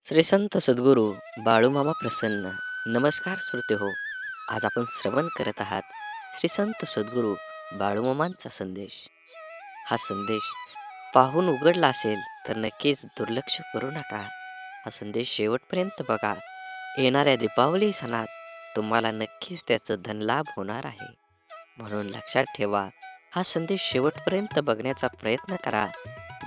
श्री संत सद्गुरू बाळूमामा प्रसन्न. नमस्कार श्रोते हो. आज आपण श्रवण करत आहात श्री संत सद्गुरू बाळूमामांचा संदेश. हा संदेश पाहून उघडला असेल तर नक्कीच दुर्लक्ष करू नका. हा संदेश शेवटपर्यंत बघा. येणाऱ्या दीपावली सणात तुम्हाला नक्कीच त्याचं धनलाभ होणार आहे. म्हणून लक्षात ठेवा, हा संदेश शेवटपर्यंत बघण्याचा प्रयत्न करा,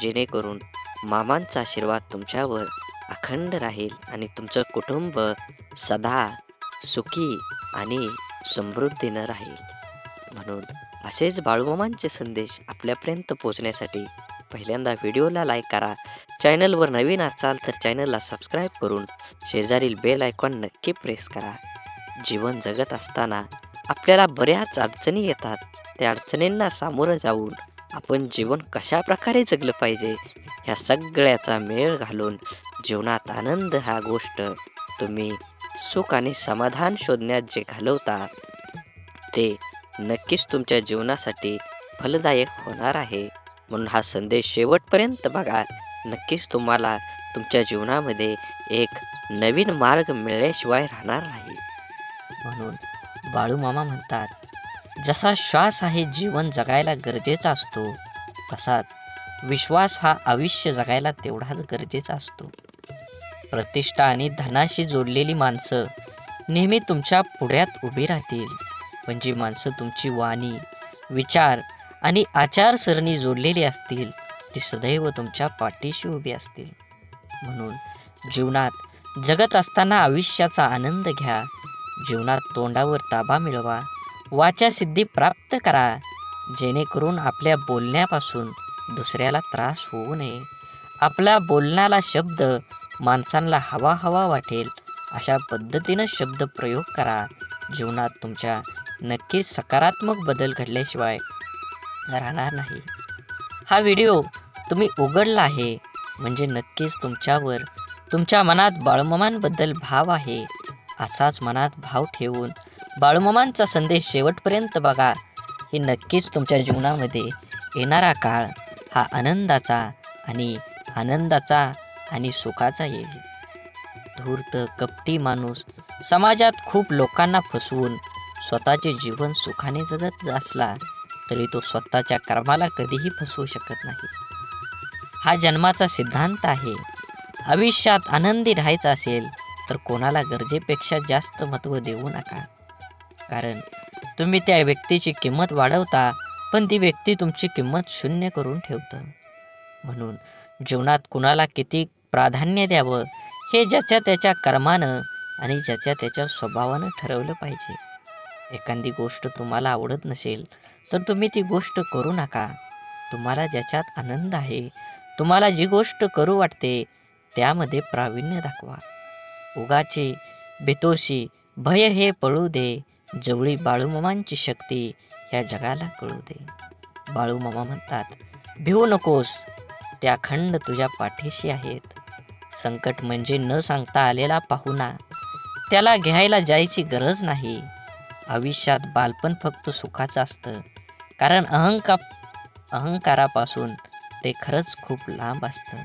जेणेकरून मामांचा आशीर्वाद तुमच्यावर अखंड राहील आणि तुमचं कुटुंब सदा सुखी आणि समृद्धीनं राहील. म्हणून असेच बाळूमामांचे संदेश आपल्यापर्यंत पोहोचण्यासाठी पहिल्यांदा व्हिडिओला लाईक करा. चॅनलवर नवीन असाल तर चॅनलला सबस्क्राईब करून शेजारील बेल आयकॉन नक्की प्रेस करा. जीवन जगत असताना आपल्याला बऱ्याच अडचणी येतात. त्या अडचणींना सामोरं जाऊन आपण जीवन कशा प्रकारे जगलं पाहिजे, ह्या सगळ्याचा मेळ घालून जीवनात आनंद हा गोष्ट तुम्ही सुख आणि समाधान शोधण्यात जे घालवता, ते नक्कीच तुमच्या जीवनासाठी फलदायक होणार आहे. म्हणून हा संदेश शेवटपर्यंत बघा. नक्कीच तुम्हाला तुमच्या जीवनामध्ये एक नवीन मार्ग मिळाल्याशिवाय राहणार नाही. म्हणून बाळूमामा म्हणतात, जसा श्वास आहे जीवन जगायला गरजेचा असतो, तसाच विश्वास हा आयुष्य जगायला तेवढाच गरजेचा असतो. प्रतिष्ठा आणि धनाशी जोडलेली माणसं नेहमी तुमच्या पुढ्यात उभी राहतील, पण जी माणसं तुमची वाणी, विचार आणि आचारसरणी जोडलेली असतील, ती सदैव तुमच्या पाठीशी उभी असतील. म्हणून जीवनात जगत असताना आयुष्याचा आनंद घ्या. जीवनात तोंडावर ताबा मिळवा, वाचा सिद्धी प्राप्त करा, जेणेकरून आपल्या बोलण्यापासून दुसऱ्याला त्रास होऊ नये. आपल्या बोलण्याला शब्द माणसांना हवा हवा वाटेल अशा पद्धतीनं शब्द प्रयोग करा. जीवनात तुमच्या नक्कीच सकारात्मक बदल घडल्याशिवाय राहणार नाही. हा व्हिडिओ तुम्ही उघडला आहे म्हणजे नक्कीच तुमच्यावर, तुमच्या मनात बाळूमामांबद्दल भाव आहे. असाच मनात भाव ठेवून बाळूमामांचा संदेश शेवटपर्यंत बघा. हे नक्कीच तुमच्या जीवनामध्ये येणारा काळ हा आनंदाचा आणि सुखाचा येईल. धूर्त कपटी माणूस समाजात खूप लोकांना फसवून स्वतःचे जीवन सुखाने जगत असला तरी तो स्वतःच्या कर्माला कधीही फसवू शकत नाही. हा जन्माचा सिद्धांत आहे. आयुष्यात आनंदी राहायचं असेल तर कोणाला गरजेपेक्षा जास्त महत्त्व देऊ नका. कारण तुम्ही त्या व्यक्तीची किंमत वाढवता, पण ती व्यक्ती तुमची किंमत शून्य करून ठेवतं. म्हणून जीवनात कुणाला किती प्राधान्य द्यावं हे ज्याच्या त्याच्या कर्मानं आणि ज्याच्या त्याच्या स्वभावानं ठरवलं पाहिजे. एखादी गोष्ट तुम्हाला आवडत नसेल तर तुम्ही ती गोष्ट करू नका. तुम्हाला ज्याच्यात आनंद आहे, तुम्हाला जी गोष्ट करू वाटते, त्यामध्ये प्रावीण्य दाखवा. उगाची बेतोशी भय हे पळू दे, जवळी बाळूमामांची शक्ती ह्या जगाला कळू दे. बाळूमामा म्हणतात, भिवू नकोस, त्या अखंड तुझ्या पाठीशी आहेत. संकट म्हणजे न सांगता आलेला पाहुणा, त्याला घ्यायला जायची गरज नाही. आयुष्यात बालपण फक्त सुखाचं असतं, कारण अहंकारापासून ते खरंच खूप लांब असतं.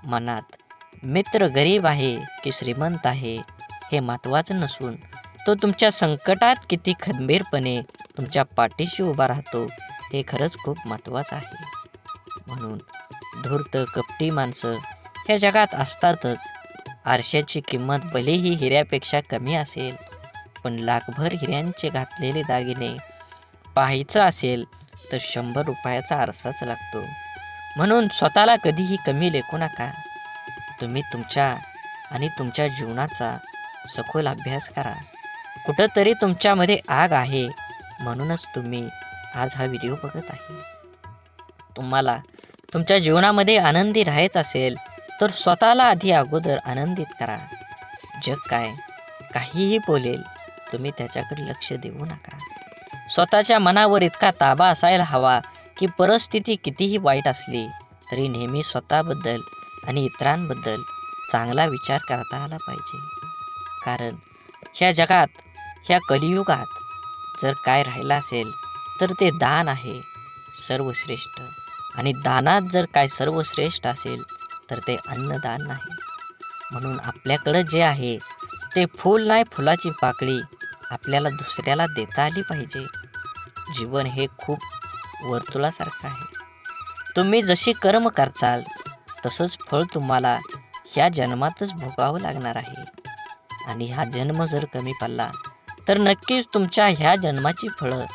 मनात मित्र गरीब आहे की श्रीमंत आहे हे महत्त्वाचं नसून, तो तुमच्या संकटात किती खंबीरपणे तुमच्या पाठीशी उभा राहतो हे खरंच खूप महत्त्वाचं आहे. म्हणून धूर्त कपटी माणसं ह्या जगात असतातच. आरशाची किंमत भलेही हिऱ्यापेक्षा कमी असेल, पण लाखभर हिऱ्यांचे घातलेले दागिने पाहायचं असेल तर 100 रुपयाचा आरसाच लागतो. म्हणून स्वतःला कधीही कमी लेखू नका. तुम्ही तुमच्या जीवनाचा सखोल अभ्यास करा. कुठंतरी तुमच्यामध्ये आग आहे, म्हणूनच तुम्ही आज हा व्हिडिओ बघत आहे. तुम्हाला तुमच्या जीवनामध्ये आनंदी राहायचं असेल तर स्वतःला आधी अगोदर आनंदित करा. जग काहीही बोलेल, तुम्ही त्याच्याकडे लक्ष देऊ नका. स्वतःच्या मनावर इतका ताबा असायला हवा की परिस्थिती कितीही वाईट असली तरी नेहमी स्वतःबद्दल आणि इतरांबद्दल चांगला विचार करता आला पाहिजे. कारण ह्या जगात, ह्या कलियुगात जर काय राहिलं असेल तर ते दान आहे सर्वश्रेष्ठ. आणि दानात जर काय सर्वश्रेष्ठ असेल तर ते अन्नदान नाही. म्हणून आपल्याकडं जे आहे ते फूल नाही, फुलाची पाकळी आपल्याला दुसऱ्याला देता आली पाहिजे. जीवन हे खूप वर्तुळासारखं आहे. तुम्ही जशी कर्म करचाल तसंच फळ तुम्हाला ह्या जन्मातच भोगावं लागणार आहे. आणि हा जन्म जर कमी पडला तर नक्कीच तुमच्या ह्या जन्माची फळं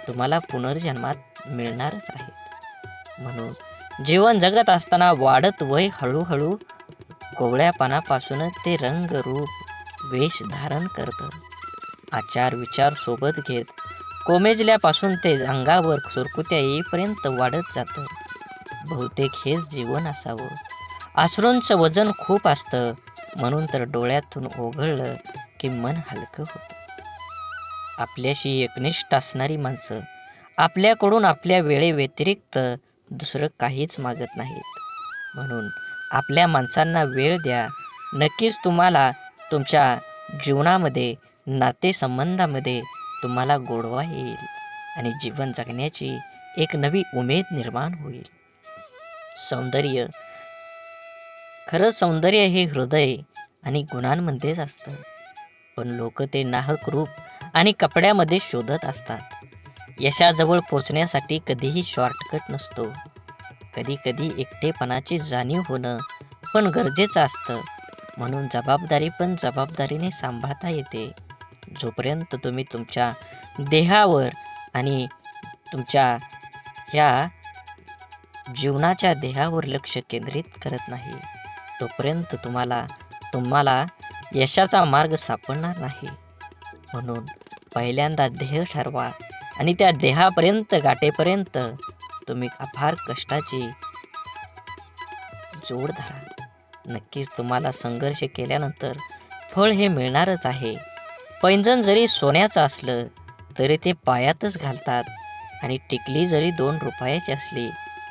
तुम्हाला पुनर्जन्मात मिळणारच आहेत. म्हणून जीवन जगत असताना वाढत वय हळूहळू कोवळ्यापणापासून ते रंग रूप वेश धारण करतं. आचार विचार सोबत घेत कोमेजल्यापासून ते अंगावर सुरकुत्या येईपर्यंत वाढत जातं. बहुतेक हेच जीवन असावं. अश्रूंचं वजन खूप असतं, म्हणून तर डोळ्यातून ओघळलं की मन हलकं होतं. आपल्याशी एकनिष्ठ असणारी माणसं आपल्याकडून आपल्या वेळेव्यतिरिक्त दुसरं काहीच मागत नाहीत. म्हणून आपल्या माणसांना वेळ द्या. नक्कीच तुम्हाला तुमच्या जीवनामध्ये, नातेसंबंधामध्ये तुम्हाला गोडवा येईल आणि जीवन जगण्याची एक नवी उमेद निर्माण होईल. सौंदर्य, खरं सौंदर्य हे हृदय आणि गुणांमध्येच असतं, पण लोक ते नाहक रूप आणि कपड्यामध्ये शोधत असतात. यशाजवळ पोचण्यासाठी कधीही शॉर्टकट नसतो. कधी कधी एकटेपणाची जाणीव होणं पण गरजेचं असतं. म्हणून जबाबदारीने सांभाळता येते. जोपर्यंत तुम्ही तुमच्या देहावर आणि तुमच्या ह्या जीवनाच्या देहावर लक्ष केंद्रित करत नाही, तोपर्यंत तुम्हाला यशाचा मार्ग सापडणार नाही. म्हणून पहिल्यांदा ध्येय ठरवा आणि त्या देहापर्यंत गाठेपर्यंत तुम्ही अपार कष्टाची जोड धरा. नक्कीच तुम्हाला संघर्ष केल्यानंतर फळ हे मिळणारच आहे. पैंजण जरी सोन्याचं असलं तरी ते पायातच घालतात आणि टिकली जरी 2 रुपयाची असली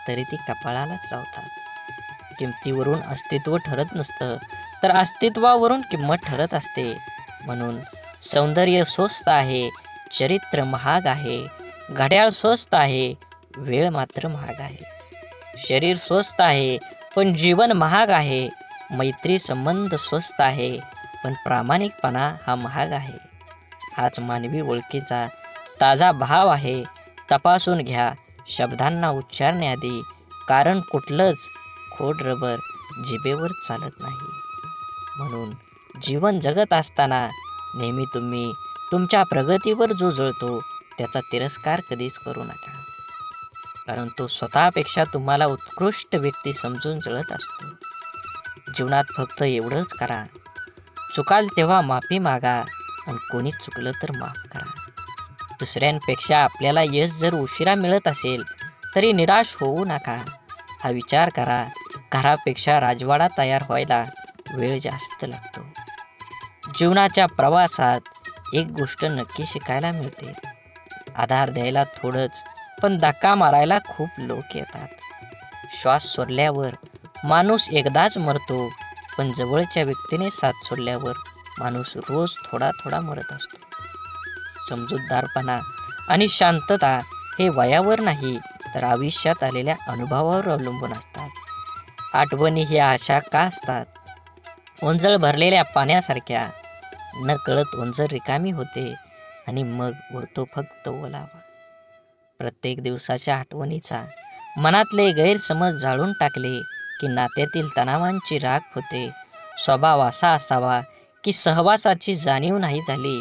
तरी ती कपाळालाच लावतात. किमतीवरून अस्तित्व ठरत नसतं, तर अस्तित्वावरून किंमत ठरत असते. म्हणून सौंदर्य स्वस्त आहे, चरित्र महाग आहे, घड्याळ स्वस्त आहे, वेळ मात्र महाग आहे. शरीर स्वस्त आहे पण जीवन महाग आहे. मैत्री संबंध स्वस्त आहे पण प्रामाणिकपणा हा महाग आहे. हाच मानवी ओळखीचा ताजा भाव आहे. तपासून घ्या शब्दांना उच्चारण्याआधी, कारण कुठलंच खोड रबर जिभेवर चालत नाही. म्हणून जीवन जगत असताना नेहमी तुम्ही तुमच्या प्रगतीवर जो जळतो त्याचा तिरस्कार कधीच करू नका, कारण तो स्वतःपेक्षा तुम्हाला उत्कृष्ट व्यक्ती समजून जळत असतो. जीवनात फक्त एवढंच करा, चुकाल तेव्हा माफी मागा आणि कोणी चुकलं तर माफ करा. दुसऱ्यांपेक्षा आपल्याला यश जर उशिरा मिळत असेल तरी निराश होऊ नका. हा विचार करा, घरापेक्षा राजवाडा तयार व्हायला वेळ जास्त लागतो. जीवनाच्या प्रवासात एक गोष्ट नक्की शिकायला मिळते, आधार द्यायला थोडंच पण धक्का मारायला खूप लोक येतात. श्वास सोडल्यावर माणूस एकदाच मरतो, पण जवळच्या व्यक्तीने साथ सोडल्यावर माणूस रोज थोडा थोडा मरत असतो. समजूतदारपणा आणि शांतता हे वयावर नाही तर आयुष्यात आलेल्या अनुभवावर अवलंबून असतात. आठवणी ह्या अशा का असतात? ओंजळ भरलेल्या पाण्यासारख्या. न कळत ओंजळ रिकामी होते आणि मग उरतो फक्त ओलावा. प्रत्येक दिवसाच्या आठवणीचा मनातले गैरसमज जाळून टाकले की नात्यातील तणावांची राख होते. स्वभाव असा असावा की सहवासाची जाणीव नाही झाली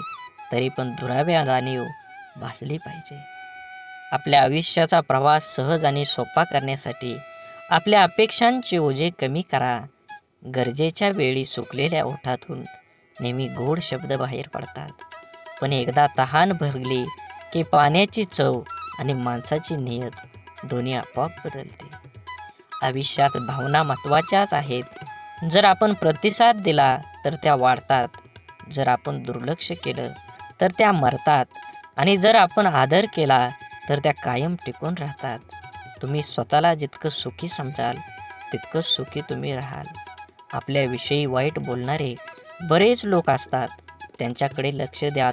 तरी पण दुराव्या जाणीव भासली पाहिजे. आपल्या आयुष्याचा प्रवास सहज आणि सोपा करण्यासाठी आपल्या अपेक्षांचे ओझे कमी करा. गरजेच्या वेळी सुकलेल्या ओठातून नेहमी गोड शब्द बाहेर पडतात, पण एकदा तहान भरली की पाण्याची चव आणि माणसाची नियत दोन्ही आपोआप बदलते. आयुष्यात भावना महत्त्वाच्याच आहेत. जर आपण प्रतिसाद दिला तर त्या वाढतात, जर आपण दुर्लक्ष केलं तर त्या मरतात आणि जर आपण आदर केला तर त्या कायम टिकून राहतात. तुम्ही स्वतःला जितकं सुखी समजाल तितकं सुखी तुम्ही राहाल. आपल्याविषयी वाईट बोलणारे बरेच लोक असतात, त्यांच्याकडे लक्ष द्या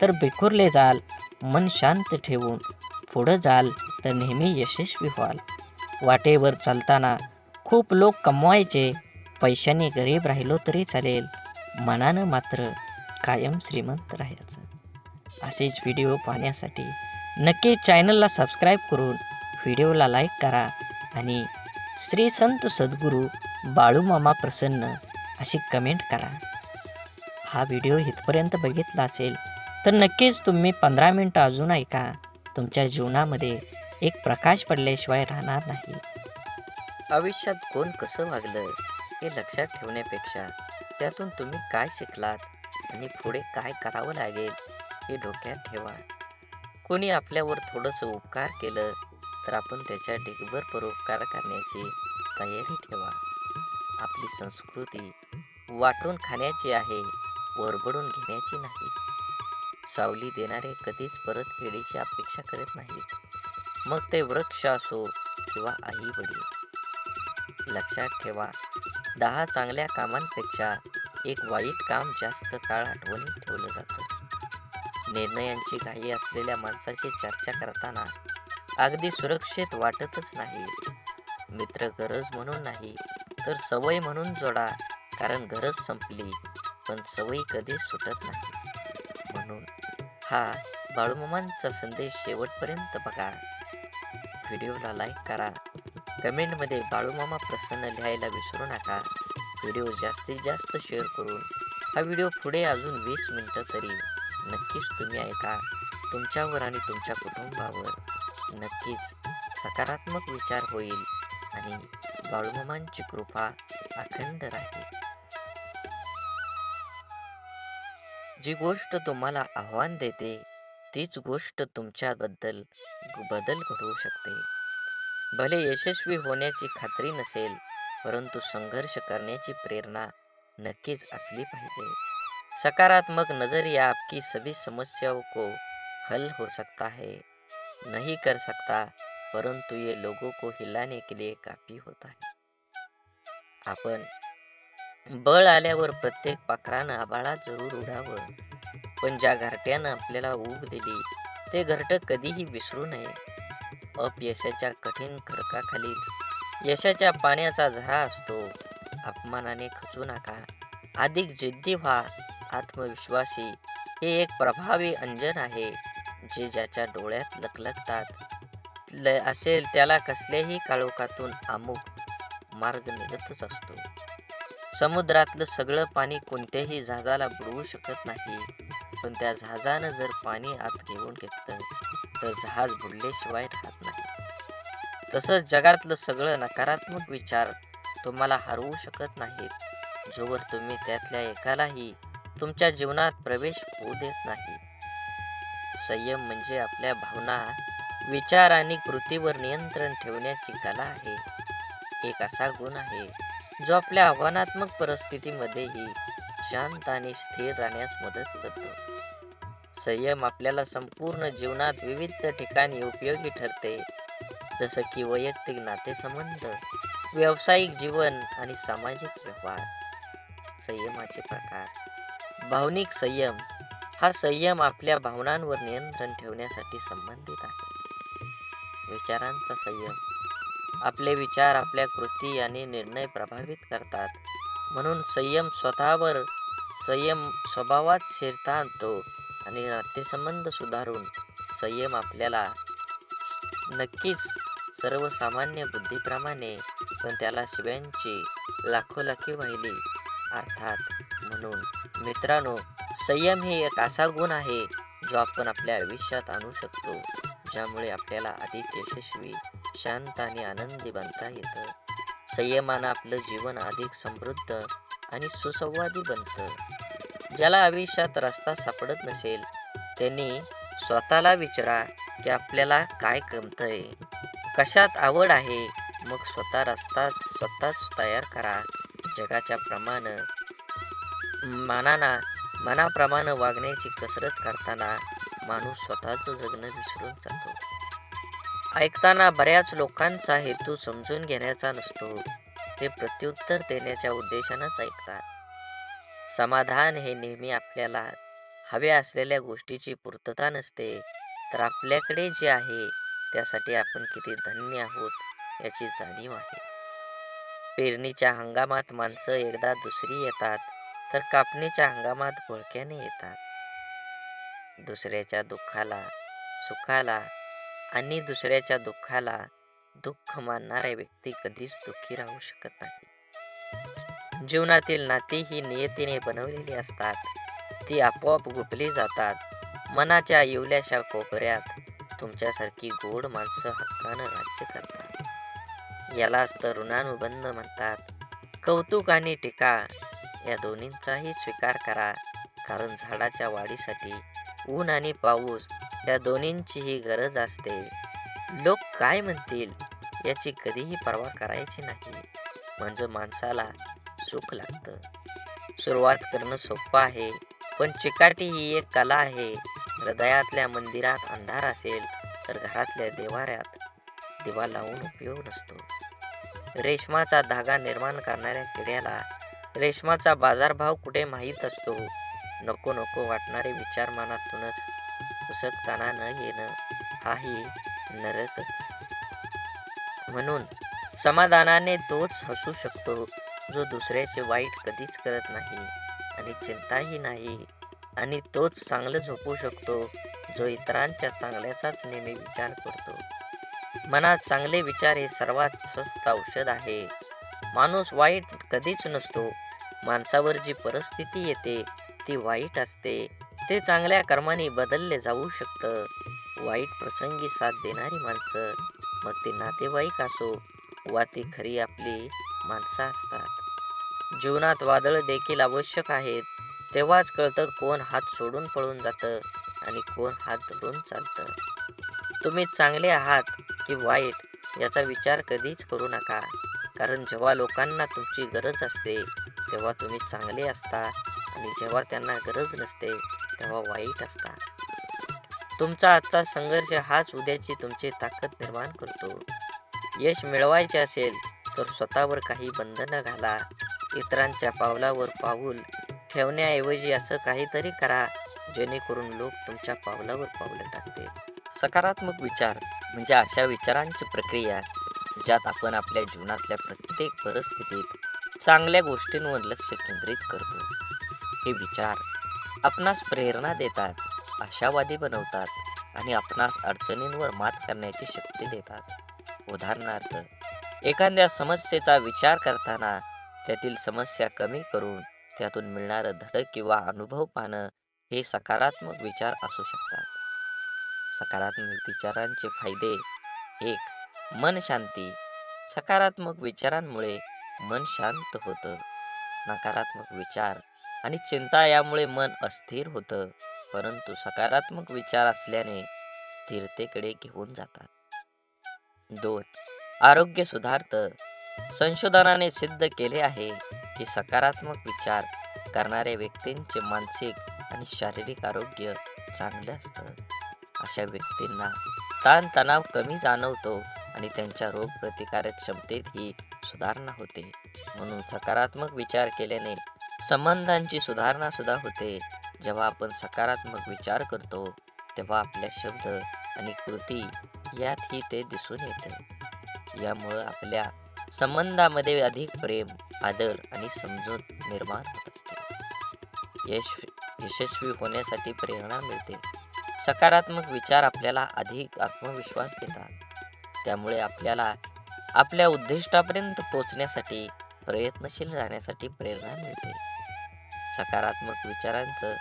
तर बिखुरले जाल. मन शांत ठेवून पुढं जाल तर नेहमी यशस्वी व्हाल. वाटेवर चालताना खूप लोक कमवायचे, पैशाने गरीब राहिलो तरी चालेल, मनानं मात्र कायम श्रीमंत राहायचं. असेच व्हिडिओ पाहण्यासाठी नक्की चॅनलला सबस्क्राईब करून व्हिडिओला लाईक करा आणि श्री संत सद्गुरू बाळूमामा प्रसन्न अशी कमेंट करा. हा व्हिडिओ इथपर्यंत बघितला असेल तर नक्कीच तुम्ही 15 मिनटं अजून ऐका. तुमच्या जीवनामध्ये एक प्रकाश पडल्याशिवाय राहणार नाही. आयुष्यात कोण कसं वागलं हे लक्षात ठेवण्यापेक्षा त्यातून तुम्ही काय शिकलात आणि पुढे काय करावं लागेल हे डोक्यात ठेवा. कोणी आपल्यावर थोडंसं उपकार केलं तर आपण त्याच्या ढिगभर परोपकार करण्याची तयारी ठेवा. आपली संस्कृती वाटून खाण्याची आहे, वरबडून घेण्याची नाही. सावली देणारे कधीच परतफेडीची अपेक्षा करत नाहीत, मग ते वृक्ष असो किंवा आई वडील. लक्षात ठेवा, 10 चांगल्या कामांपेक्षा एक वाईट काम जास्त काळ आठवणीत ठेवलं जातं. निर्णयांची घाई असलेल्या माणसाची चर्चा करताना अगदी सुरक्षित वाटतच नाही. मित्र गरज म्हणून नाही तर सवय म्हणून जोडा, कारण गरज संपली पण सवयी कधीच सुटत नाही. म्हणून हा बाळूमामांचा संदेश शेवटपर्यंत बघा. व्हिडिओला लाईक करा, कमेंटमध्ये बाळूमामा प्रसन्न लिहायला विसरू नका. व्हिडिओ जास्तीत जास्त शेअर करून हा व्हिडिओ पुढे अजून 20 मिनिटं तरी नक्कीच तुम्ही ऐका. तुमच्यावर आणि तुमच्या कुटुंबावर नक्कीच सकारात्मक विचार होईल आणि बाळूमामांची कृपा अखंड राहील. जी गोष्ट तुम्हाला आव्हान देते तीच गोष्ट तुमच्याबद्दल बदल घडवू शकते. भले यशस्वी होण्याची खात्री नसेल, परंतु संघर्ष करण्याची प्रेरणा नक्कीच असली पाहिजे. सकारात्मक नजरिया आपकी सभी समस्याओं को हल हो सकता है, नहीं कर सकता, परंतु ये लोगों को हिलाने के लिए काफी होता है. आपण बळ आल्यावर प्रत्येक पाखरानं आभाळात जरूर उडावं, पण ज्या घरट्यानं आपल्याला ऊब दिली ते घरटं कधीही विसरू नये. अपयशाच्या कठीण खडकाखालीच यशाच्या पाण्याचा झरा असतो. अपमानाने खचू नका, अधिक जिद्दी व्हा. आत्मविश्वासी हे एक प्रभावी अंजन आहे, जे ज्याच्या डोळ्यात लखलखतात असेल त्याला कसल्याही काळोखातून अमुक मार्ग निघतच असतो. समुद्रातलं सगळं पाणी कोणत्याही जहाजाला बुडवू शकत नाही, पण त्या जहाजानं जर पाणी आत घेऊन घेतलं तर जहाज बुडल्याशिवाय राहत नाही. तसंच जगातलं सगळं नकारात्मक विचार तुम्हाला हरवू शकत नाहीत, जोवर तुम्ही त्यातल्या एकालाही तुमच्या जीवनात प्रवेश होऊ देत नाही. संयम म्हणजे आपल्या भावना, विचार आणि कृतीवर नियंत्रण ठेवण्याची कला आहे. एक असा गुण आहे जो आपल्या आव्हानात्मक परिस्थितीमध्येही शांत आणि स्थिर राहण्यास मदत करतो. संयम आपल्याला संपूर्ण जीवनात विविध ठिकाणी उपयोगी ठरते, जसं की वैयक्तिक नातेसंबंध, व्यावसायिक जीवन आणि सामाजिक व्यवहार. संयमाचे प्रकार. भावनिक संयम. हा संयम आपल्या भावनांवर नियंत्रण ठेवण्यासाठी संबंधित आहे. विचारांचा संयम. आपले विचार आपल्या कृती आणि निर्णय प्रभावित करतात, म्हणून संयम स्वभावात स्थिरता आणतो आणि नातेसंबंध सुधारून संयम आपल्याला नक्कीच सर्वसामान्य बुद्धीप्रमाणे, पण त्याला शिव्यांची लाखोलाखी वाहिली अर्थात. म्हणून मित्रांनो, संयम हे एक असा गुण आहे जो आपण आपल्या आयुष्यात आणू शकतो, ज्यामुळे आपल्याला अधिक यशस्वी, शांत आणि आनंदी बनता येतं. संयमानं आपलं जीवन अधिक समृद्ध आणि सुसंवादी बनतं. ज्याला आयुष्यात रस्ता सापडत नसेल त्यांनी स्वतःला विचारा की आपल्याला काय जमतंय, कशात आवड आहे, मग स्वतःच तयार करा. जगाच्या मनाप्रमाणे वागण्याची कसरत करताना माणूस स्वतःचं जगणं विसरून जातो. ऐकताना बऱ्याच लोकांचा हेतू समजून घेण्याचा नसतो, ते प्रत्युत्तर देण्याच्या उद्देशानंच ऐकतात. समाधान हे नेहमी आपल्याला हव्या असलेल्या गोष्टीची पूर्तता नसते, तर आपल्याकडे जे आहे त्यासाठी आपण किती धन्य आहोत याची जाणीव आहे. पेरणीच्या हंगामात माणसं एकदा दुसरी येतात, तर कापणीच्या हंगामात घोळक्याने येतात. दुसऱ्याच्या दुःखाला, सुखाला आणि दुसऱ्याच्या दुःखाला दुःख मानणाऱ्या व्यक्ती कधीच दुःखी राहू शकत नाही. जीवनातील नाती ही नियतीने बनवलेली असतात. ती आपोआप गुंफली जातात. मनाच्या इवल्याशा कोपऱ्यात तुमच्यासारखी गोड माणसं हक्कानं राज्य करतात. यालाच तर ऋणानुबंध म्हणतात. कौतुक आणि टीका या दोन्हींचाही स्वीकार करा, कारण झाडाच्या वाढीसाठी ऊन आणि पाऊस या दोन्हींचीही गरज असते. लोक काय म्हणतील याची कधीही पर्वा करायची नाही, म्हणजे माणसाला सुख लागतं. सुरुवात करणं सोपं आहे, पण चिकाटी ही एक कला आहे. हृदयातल्या मंदिरात अंधार असेल तर घरातल्या देवाऱ्यात दिवा लावून उपयोग नसतो. रेशमाचा धागा निर्माण करणाऱ्या किड्याला रेशमाचा बाजारभाव कुठे माहीत असतो. नको नको वाटणारे विचार मनातूनच उसकताना न येणं हाही नरकच. म्हणून समाधानाने तोच हसू शकतो जो दुसऱ्याचे वाईट कधीच करत नाही आणि चिंताही नाही, आणि तोच चांगलं झोपू शकतो जो इतरांच्या चांगल्याचाच नेहमी विचार करतो. मनात चांगले विचार हे सर्वात स्वस्त औषध आहे. माणूस वाईट कधीच नसतो. माणसावर जी परिस्थिती येते ती वाईट असते. ते चांगल्या कर्माने बदलले जाऊ शकतं. वाईट प्रसंगी साथ देणारी माणसं, मग ते नातेवाईक असो वा ती खरी आपली माणसं असतात. जीवनात वादळ देखील आवश्यक आहेत. तेव्हाच कळतं कोण हात सोडून पळून जातं आणि कोण हात धरून चालतं. तुम्ही चांगले आहात की वाईट याचा विचार कधीच करू नका, कारण जेव्हा लोकांना तुमची गरज असते तेव्हा तुम्ही चांगले असता, आणि जेव्हा त्यांना गरज नसते तेव्हा वाईट असता. तुमचा आजचा संघर्ष हाच उद्याची तुमची ताकद निर्माण करतो. यश मिळवायचे असेल तर स्वतःवर काही बंधनं घाला. इतरांच्या पावलावर पाऊल ठेवण्याऐवजी असं काहीतरी करा जेणेकरून लोक तुमच्या पावलावर पावलं टाकतील. सकारात्मक विचार म्हणजे अशा विचारांची प्रक्रिया ज्यात आपण आपल्या जीवनातल्या प्रत्येक परिस्थितीत चांगल्या गोष्टींवर लक्ष केंद्रित करतो. हे विचार आपणास प्रेरणा देतात, आशावादी बनवतात आणि आपणास अडचणींवर मात करण्याची शक्ती देतात. उदाहरणार्थ, एखाद्या समस्येचा विचार करताना त्यातील समस्या कमी करून त्यातून मिळणारं धडक किंवा अनुभव पाहणं हे सकारात्मक विचार असू शकतात. सकारात्मक विचारांचे फायदे: 1. मन शांती. सकारात्मक विचारांमुळे मन शांत होतं. नकारात्मक विचार आणि चिंता यामुळे मन अस्थिर होतं, परंतु सकारात्मक विचार असल्याने स्थिरतेकडे घेऊन जातात. 2. आरोग्य सुधारतं. संशोधनाने सिद्ध केले आहे की सकारात्मक विचार करणाऱ्या व्यक्तींचे मानसिक आणि शारीरिक आरोग्य चांगले असतं. अशा व्यक्तींना ताणतणाव कमी जाणवतो आणि त्यांच्या रोगप्रतिकारक क्षमतेतही सुधारणा होते. म्हणून सकारात्मक विचार केल्याने संबंधांची सुधारणा सुद्धा होते. जेव्हा आपण सकारात्मक विचार करतो तेव्हा आपल्या शब्द आणि कृती यातही ते दिसून येतं. यामुळं आपल्या संबंधामध्ये अधिक प्रेम, आदर आणि समजूत निर्माण होत असते. यशस्वी होण्यासाठी प्रेरणा मिळते. सकारात्मक विचार आपल्याला अधिक आत्मविश्वास देतात. त्यामुळे आपल्याला आपल्या उद्दिष्टापर्यंत पोहोचण्यासाठी प्रयत्नशील राहण्यासाठी प्रेरणा मिळते. सकारात्मक विचारांचं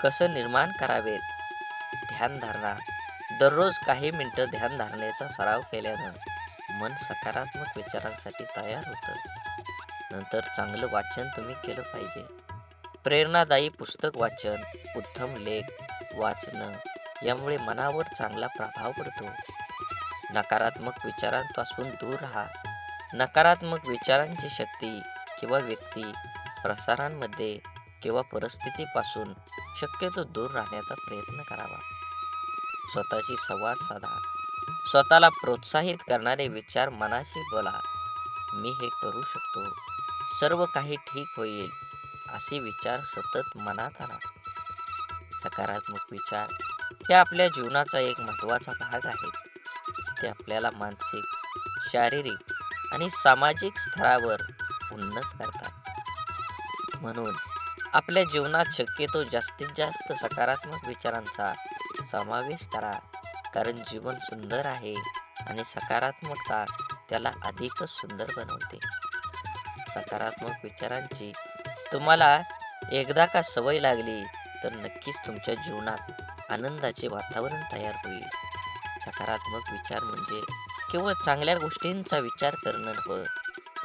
कसं निर्माण करावेत? ध्यानधारणा. दररोज काही मिनिटं ध्यानधारणेचा सराव केल्यानं मन सकारात्मक विचारांसाठी तयार होतं. नंतर चांगलं वाचन तुम्ही केलं पाहिजे. प्रेरणादायी पुस्तक वाचन, उत्तम लेख वाचणं यामुळे मनावर चांगला प्रभाव पडतो. नकारात्मक विचारांपासून दूर राहा. नकारात्मक विचारांची शक्ती किंवा व्यक्ती, प्रसारांमध्ये किंवा परिस्थितीपासून शक्यतो दूर राहण्याचा प्रयत्न करावा. स्वतःशी संवाद साधा. स्वतःला प्रोत्साहित करणारे विचार मनाशी बोला. मी हे करू शकतो, सर्व काही ठीक होईल, असे विचार सतत मनात आणा. सकारात्मक विचार हे आपल्या जीवनाचा एक महत्त्वाचा भाग आहे. ते आपल्याला मानसिक, शारीरिक आणि सामाजिक स्तरावर उन्नत करतात. म्हणून आपल्या जीवनात शक्यतो जास्तीत जास्त सकारात्मक विचारांचा समावेश करा. कारण जीवन सुंदर आहे आणि सकारात्मकता त्याला अधिकच सुंदर बनवते. सकारात्मक विचारांची तुम्हाला एकदा का सवय लागली तर नक्कीच तुमच्या जीवनात आनंदाचे वातावरण तयार होईल. सकारात्मक विचार म्हणजे केवळ चांगल्या गोष्टींचा विचार करणं नव्हे,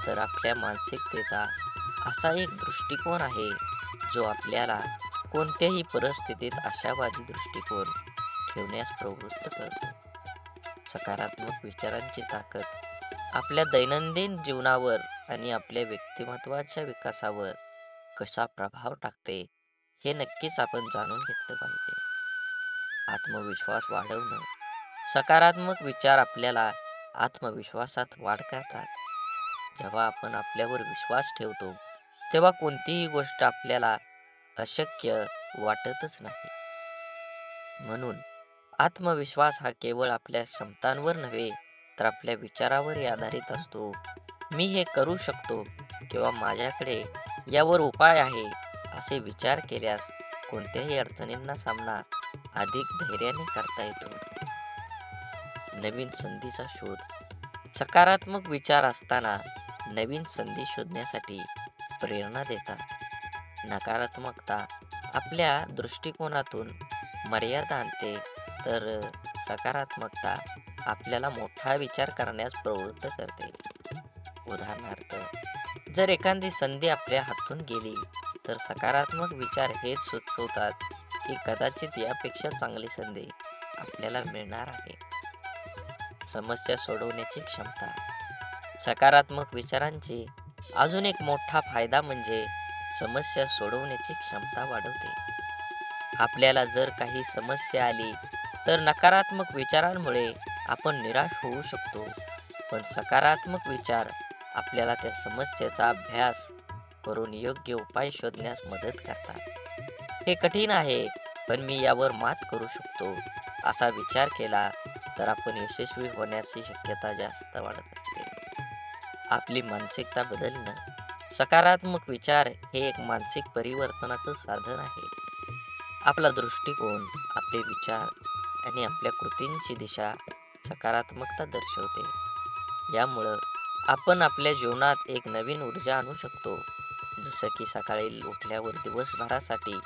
तर आपल्या मानसिकतेचा असा एक दृष्टिकोन आहे जो आपल्याला कोणत्याही परिस्थितीत आशावादी दृष्टिकोन ठेवण्यास प्रवृत्त करतो. सकारात्मक विचारांची ताकद आपल्या दैनंदिन जीवनावर आणि आपल्या व्यक्तिमत्वाच्या विकासावर कसा प्रभाव टाकते हे नक्कीच आपण जाणून घेतलं पाहिजे. आत्मविश्वास वाढवणं. सकारात्मक विचार आपल्याला आत्मविश्वासात वाढ करतात. जेव्हा आपण आपल्यावर विश्वास ठेवतो तेव्हा कोणतीही गोष्ट आपल्याला अशक्य वाटतच नाही. म्हणून आत्मविश्वास हा केवळ आपल्या क्षमतांवर नव्हे तर आपल्या विचारावरही आधारित असतो. मी हे करू शकतो किंवा माझ्याकडे यावर उपाय आहे असे विचार केल्यास कोणत्याही अडचणींना सामना अधिक धैर्याने करता येतो. नवीन संधीचा शोध. सकारात्मक विचार असताना नवीन संधी शोधण्यासाठी प्रेरणा देतात. नकारात्मकता आपल्या दृष्टिकोनातून मर्यादा आणते, तर सकारात्मकता आपल्याला मोठा विचार करण्यास प्रवृत्त करते. उदाहरणार्थ, जर एखादी संधी आपल्या हातून गेली तर सकारात्मक विचार हेच सुचवतात की कदाचित यापेक्षा चांगली संधी आपल्याला मिळणार आहे. समस्या सोडवण्याची क्षमता. सकारात्मक विचारांची अजून एक मोठा फायदा म्हणजे समस्या सोडवण्याची क्षमता वाढवते. आपल्याला जर काही समस्या आली तर नकारात्मक विचारांमुळे आपण निराश होऊ शकतो, पण सकारात्मक विचार आपल्याला त्या समस्येचा अभ्यास करून योग्य उपाय शोधण्यास मदत करतात. हे कठीण आहे, पण मी यावर मात करू शकतो असा विचार केला तर आपण यशस्वी होण्याची शक्यता जास्त वाढत असते. आपली मानसिकता बदलणं. सकारात्मक विचार हे एक मानसिक परिवर्तनाचं साधन आहे. आपला दृष्टिकोन, आपले विचार आणि आपल्या कृतींची दिशा सकारात्मकता दर्शवते. यामुळं आपण आपल्या जीवनात एक नवीन ऊर्जा आणू शकतो. जसं की सकाळी उठल्यावर दिवसभरासाठी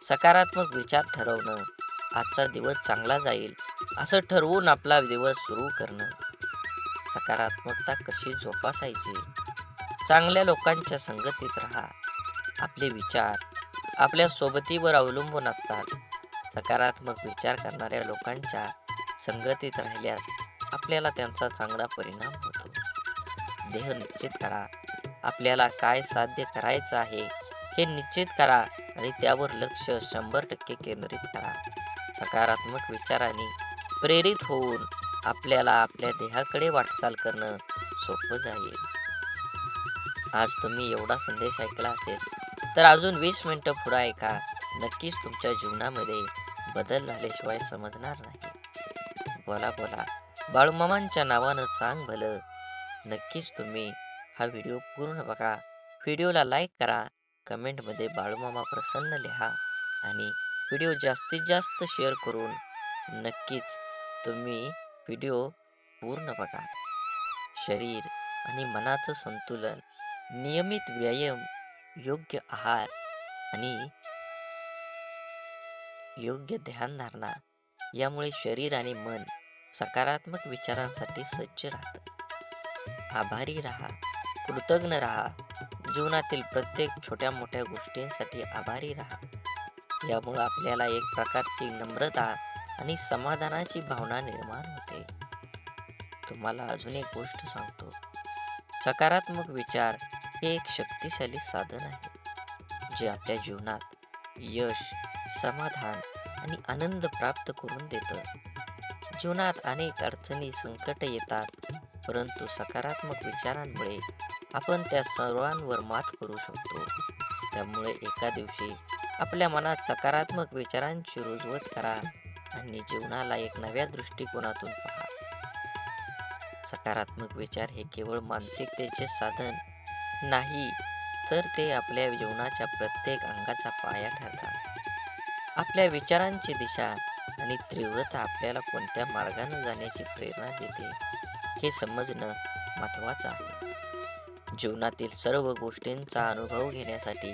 सकारात्मक विचार ठरवणं, आजचा दिवस चांगला जाईल असं ठरवून आपला दिवस सुरू करणं. सकारात्मकता कशी जोपासायची. चांगल्या लोकांच्या संगतीत राहा. आपले विचार आपल्या सोबतीवर अवलंबून असतात. सकारात्मक विचार करणाऱ्या लोकांच्या संगतीत राहिल्यास आपल्याला त्यांचा चांगला परिणाम होतो. ध्येय निश्चित करा. आपल्याला काय साध्य करायचं आहे हे निश्चित करा आणि त्यावर लक्ष 100% केंद्रित करा. सकारात्मक विचारांनी प्रेरित होऊन आपल्याला आपल्या ध्येयाकडे वाटचाल करणं सोपं जाईल. आज तुम्ही एवढा संदेश ऐकला असेल तर अजून 20 मिनिटं पुढे ऐका. नक्कीच तुमच्या जीवनामध्ये बदल झाल्याशिवाय समजणार नाही. बोला बोला बाळूमामांच्या नावानं सांग भलं. नक्कीच तुम्ही हा व्हिडिओ पूर्ण बघा. व्हिडिओला लाईक करा, कमेंटमध्ये बाळूमामा प्रसन्न लिहा आणि व्हिडिओ जास्तीत जास्त शेअर करून नक्कीच तुम्ही व्हिडिओ पूर्ण बघा. शरीर आणि मनाचं संतुलन, नियमित व्यायाम, योग्य आहार आणि योग्य ध्यानधारणा यामुळे शरीर आणि मन सकारात्मक विचारांसाठी सज्ज राहतं. आभारी राहा, कृतज्ञ राहा. जीवनातील प्रत्येक छोट्या मोठ्या गोष्टींसाठी आभारी राहा. यामुळे आपल्याला एक प्रकारची नम्रता आणि समाधानाची भावना निर्माण होते. तुम्हाला अजून एक गोष्ट सांगतो. सकारात्मक विचार हे एक शक्तिशाली साधन आहे जे आपल्या जीवनात यश, समाधान आणि आनंद प्राप्त करून देतं. जीवनात अनेक अडचणी, संकट येतात, परंतु सकारात्मक विचारांमुळे आपण त्या सर्वांवर मात करू शकतो. त्यामुळे एका दिवशी आपल्या मनात सकारात्मक विचारांची रुजवत करा आणि जीवनाला एक नव्या दृष्टिकोनातून पहा. सकारात्मक विचार हे केवळ मानसिकतेचे साधन नाही, तर ते आपल्या जीवनाच्या प्रत्येक अंगाचा पाया ठरतात. आपल्या विचारांची दिशा आणि तीव्रता आपल्याला कोणत्या मार्गाने जाण्याची प्रेरणा देते हे समजणं महत्त्वाचं आहे. जीवनातील सर्व गोष्टींचा अनुभव घेण्यासाठी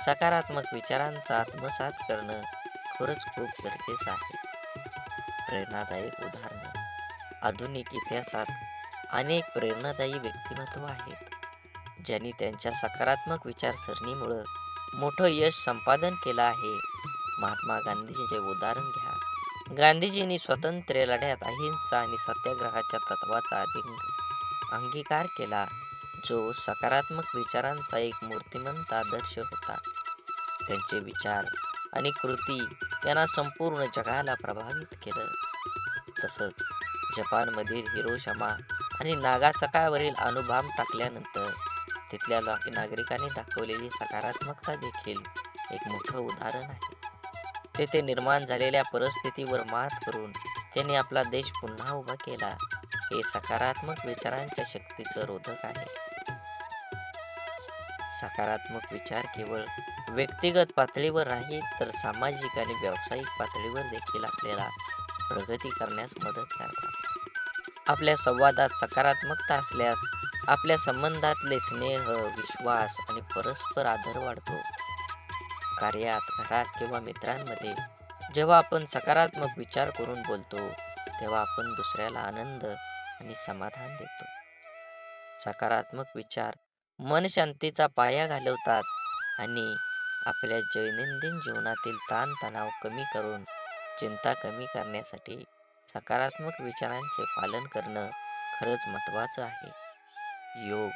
सकारात्मक विचारांचा आत्मसात करणं खरंच खूप गरजेचं आहे. प्रेरणादायक उदाहरणं. आधुनिक इतिहासात अनेक प्रेरणादायी व्यक्तिमत्व आहेत, ज्यांनी त्यांच्या सकारात्मक विचारसरणीमुळं मोठं यश संपादन केलं आहे. महात्मा गांधीजींचे उदाहरण घ्या. गांधीजींनी स्वातंत्र्य लढ्यात अहिंसा आणि सत्याग्रहाच्या तत्वाचा अंगीकार केला, जो सकारात्मक विचारांचा एक मूर्तिमंत आदर्श होता. त्यांचे विचार आणि कृती यांना संपूर्ण जगाला प्रभावित केलं. तसंच जपानमधील हिरोशिमा आणि नागासाकावरील अणुबॉम्ब टाकल्यानंतर तिथल्या नागरिकांनी दाखवलेली सकारात्मकता देखील एक मोठं उदाहरण आहे. तेथे निर्माण झालेल्या परिस्थितीवर मात करून त्यांनी आपला देश पुन्हा उभा केला. हे सकारात्मक विचारांच्या शक्तीचं रोधक आहे. सकारात्मक विचार केवळ व्यक्तिगत पातळीवर नाही, तर सामाजिक आणि व्यावसायिक पातळीवर देखील आपल्याला प्रगती करण्यास मदत करतात. आपल्या संवादात सकारात्मकता असल्यास आपल्या संबंधातले स्नेह, विश्वास आणि परस्पर आदर वाढतो. कार्यात, घरात किंवा मित्रांमध्ये जेव्हा आपण सकारात्मक विचार करून बोलतो, तेव्हा आपण दुसऱ्याला आनंद आणि समाधान देतो. सकारात्मक विचार मन शांतीचा पाया घालवतात आणि आपल्या दैनंदिन जीवनातील ताणतणाव कमी करून चिंता कमी करण्यासाठी सकारात्मक विचारांचे पालन करणं खरंच महत्त्वाचं आहे. योग,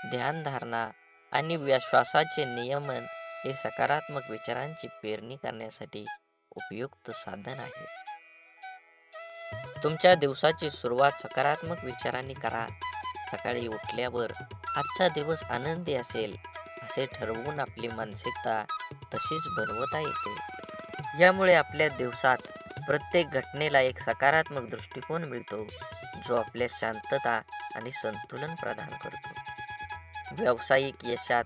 ध्यानधारणा आणि श्वासाचे नियमन हे सकारात्मक विचारांची पेरणी करण्यासाठी उपयुक्त साधन आहे. तुमच्या दिवसाची सुरुवात सकारात्मक विचारांनी करा. सकाळी उठल्यावर आजचा दिवस आनंदी असेल असे ठरवून आपली मानसिकता तशीच बनवता येते. यामुळे आपल्या दिवसात प्रत्येक घटनेला एक सकारात्मक दृष्टिकोन मिळतो, जो आपल्या शांतता आणि संतुलन प्रदान करतो. व्यावसायिक यशात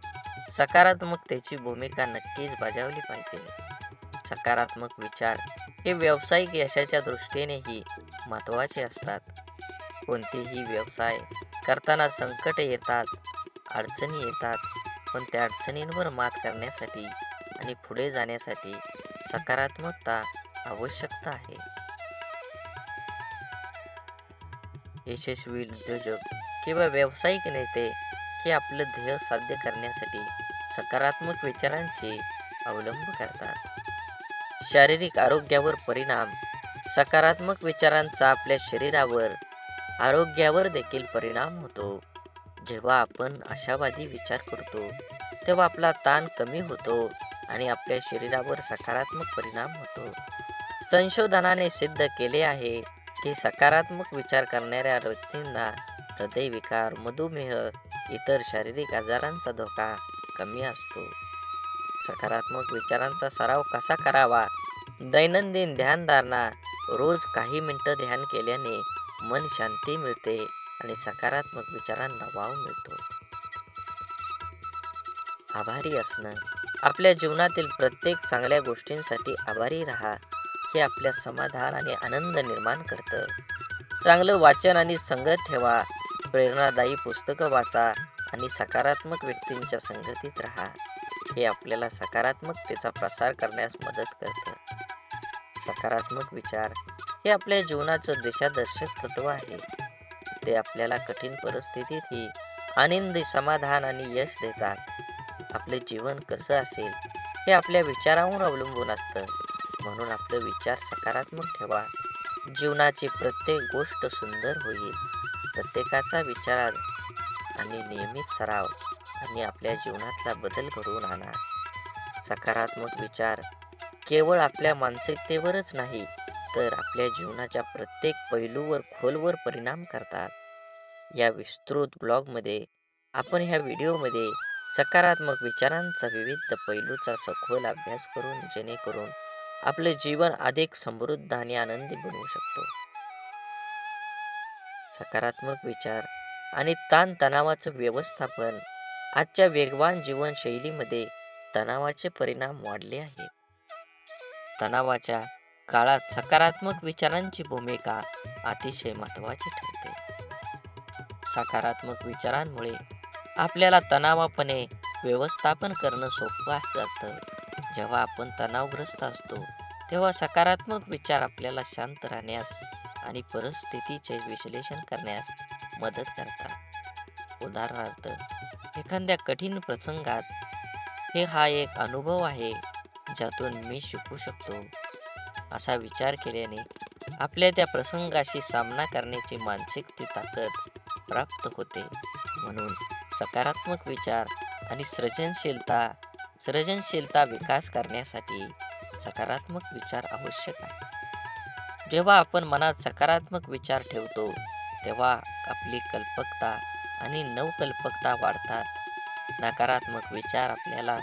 सकारात्मकतेची भूमिका नक्कीच बजावली पाहिजे. सकारात्मक विचार हे व्यावसायिक यशाच्या दृष्टीनेही महत्त्वाचे असतात. कोणतेही व्यवसाय करताना संकट येतात, अडचणी येतात, पण त्या अडचणींवर मात करण्यासाठी आणि पुढे जाण्यासाठी सकारात्मकता आवश्यकता आहे. यशस्वी उद्योजक किंवा व्यावसायिक नेते हे आपलं ध्येय साध्य करण्यासाठी सकारात्मक विचारांचे अवलंब करतात. शारीरिक आरोग्यावर परिणाम. सकारात्मक विचारांचा आपल्या शरीरावर, आरोग्यावर देखील परिणाम होतो. जेव्हा आपण आशावादी विचार करतो, तेव्हा आपला ताण कमी होतो आणि आपल्या शरीरावर सकारात्मक परिणाम होतो. संशोधनाने सिद्ध केले आहे की सकारात्मक विचार करणाऱ्या व्यक्तींना हृदयविकार, मधुमेह, इतर शारीरिक आजारांचा धोका कमी असतो. सकारात्मक विचारांचा सराव कसा करावा? दैनंदिन ध्यानधारणा. रोज काही मिनिटं ध्यान केल्याने मन शांती मिळते आणि सकारात्मक विचारांना वाव मिळतो. आभारी असणं. आपल्या जीवनातील प्रत्येक चांगल्या गोष्टींसाठी आभारी राहा. हे आपल्या समाधान आणि आनंद निर्माण करतं. चांगलं वाचन आणि संगत ठेवा. प्रेरणादायी पुस्तकं वाचा आणि सकारात्मक व्यक्तींच्या संगतीत राहा. हे आपल्याला सकारात्मकतेचा प्रसार करण्यास मदत करतं. सकारात्मक विचार हे आपल्या जीवनाचं दिशादर्शक तत्व आहे. ते आपल्याला कठीण परिस्थितीतही आनंदी, समाधान आणि यश देतात. आपले जीवन कसं असेल हे आपल्या विचारांवर अवलंबून असतं. म्हणून आपले विचार सकारात्मक ठेवा. जीवनाची प्रत्येक गोष्ट सुंदर होईल. प्रत्येकाचा विचार आणि नियमित सराव आणि आपल्या जीवनातला बदल घडवून आणा. सकारात्मक विचार केवळ आपल्या मानसिकतेवरच नाही, तर आपल्या जीवनाच्या प्रत्येक पैलूवर खोलवर परिणाम करतात. या विस्तृत ब्लॉगमध्ये आपण ह्या व्हिडिओमध्ये सकारात्मक विचारांचा विविध पैलूचा सखोल अभ्यास करून जेणेकरून आपले जीवन अधिक समृद्ध आणि आनंदी बनवू शकतो. सकारात्मक विचार आणि ताणतणावाचं व्यवस्थापन आजच्या वेगवान जीवनशैलीमध्ये तणावाचे परिणाम वाढले आहेत. तणावाच्या काळात सकारात्मक विचारांची भूमिका अतिशय महत्त्वाची ठरते. सकारात्मक विचारांमुळे आपल्याला तणावापणे व्यवस्थापन करणं सोपं जातं. जेव्हा आपण तणावग्रस्त असतो तेव्हा सकारात्मक विचार आपल्याला शांत राहण्यास आणि परिस्थितीचे विश्लेषण करण्यास मदत करतात. उदाहरणार्थ, एखाद्या कठीण प्रसंगात हा एक अनुभव आहे ज्यातून मी शिकू शकतो असा विचार केल्याने आपल्या त्या प्रसंगाशी सामना करण्याची मानसिक ताकद प्राप्त होते. म्हणून सकारात्मक विचार आणि सर्जनशीलता विकास करण्यासाठी सकारात्मक विचार आवश्यक आहे. जेव्हा आपण मनात सकारात्मक विचार ठेवतो तेव्हा आपली कल्पकता आणि नवकल्पकता वाढतात. नकारात्मक विचार आपल्याला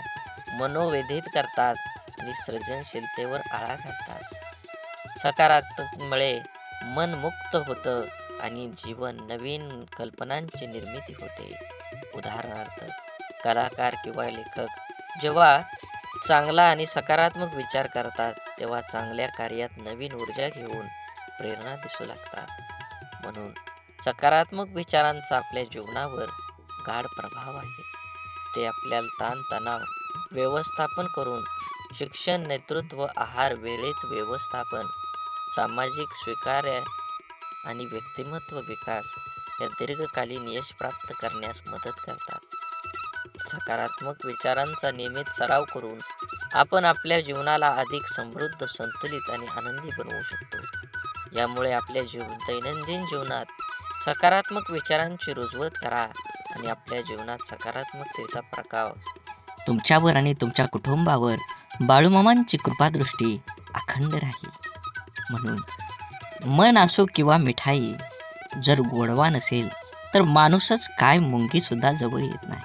मनोव्यथित करतात आणि सृजनशीलतेवर आळा घालतात. सकारात्मकमुळे मन मुक्त होतं आणि जीवन नवीन कल्पनांची निर्मिती होते. उदाहरणार्थ, कलाकार किंवा लेखक जेव्हा चांगला आणि सकारात्मक विचार करतात तेव्हा चांगल्या कार्यात नवीन ऊर्जा घेऊन प्रेरणा दिसू लागतात. म्हणून सकारात्मक विचारांचा आपल्या जीवनावर गाढ प्रभाव आहे. ते आपल्याला ताणतणाव व्यवस्थापन करून शिक्षण, नेतृत्व, आहार, वेळेत व्यवस्थापन, सामाजिक स्वीकार्य आणि व्यक्तिमत्व विकास या दीर्घकालीन यश प्राप्त करण्यास मदत करतात. सकारात्मक विचारांचा नियमित सराव करून आपण आपल्या जीवनाला अधिक समृद्ध, संतुलित आणि आनंदी बनवू शकतो. यामुळे आपल्या दैनंदिन जीवनात सकारात्मक विचारांची रुजवत करा आणि आपल्या जीवनात सकारात्मकतेचा प्रभाव तुमच्यावर आणि तुमच्या कुटुंबावर बाळूमामांची कृपादृष्टी अखंड राहील. म्हणून मन असो किंवा मिठाई, जर गोडवा नसेल तर माणूसच काय मुंगी सुद्धा जवळ येत नाही.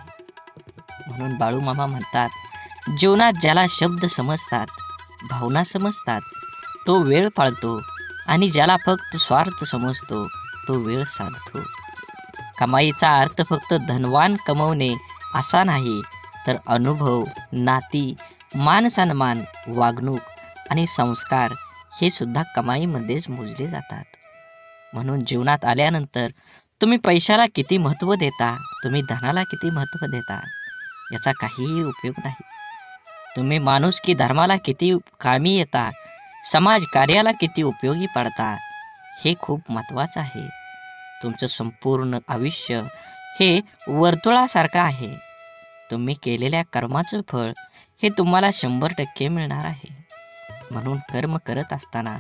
म्हणून बाळूमामा म्हणतात, जीवनात ज्याला शब्द समजतात, भावना समजतात, तो वेळ पाळतो आणि ज्याला फक्त स्वार्थ समजतो तो वेळ साधतो. कमाईचा अर्थ फक्त धनवान कमवणे असा नाही, तर अनुभव, नाती, मान सन्मान, वागणूक आणि संस्कार हे सुद्धा कमाईमध्येच मोजले जातात. म्हणून जीवनात आल्यानंतर तुम्ही पैशाला किती महत्त्व देता, तुम्ही धनाला किती महत्त्व देता याचा काहीही उपयोग नाही. तुम्ही माणुसकी धर्माला किती कामी येता, समाज कार्याला किती उपयोगी पडता हे खूप महत्त्वाचं आहे. तुमचं संपूर्ण आयुष्य हे वर्तुळासारखं आहे. तुम्ही केलेल्या कर्माचं फळ हे तुम्हाला 100% मिळणार आहे. म्हणून कर्म करत असताना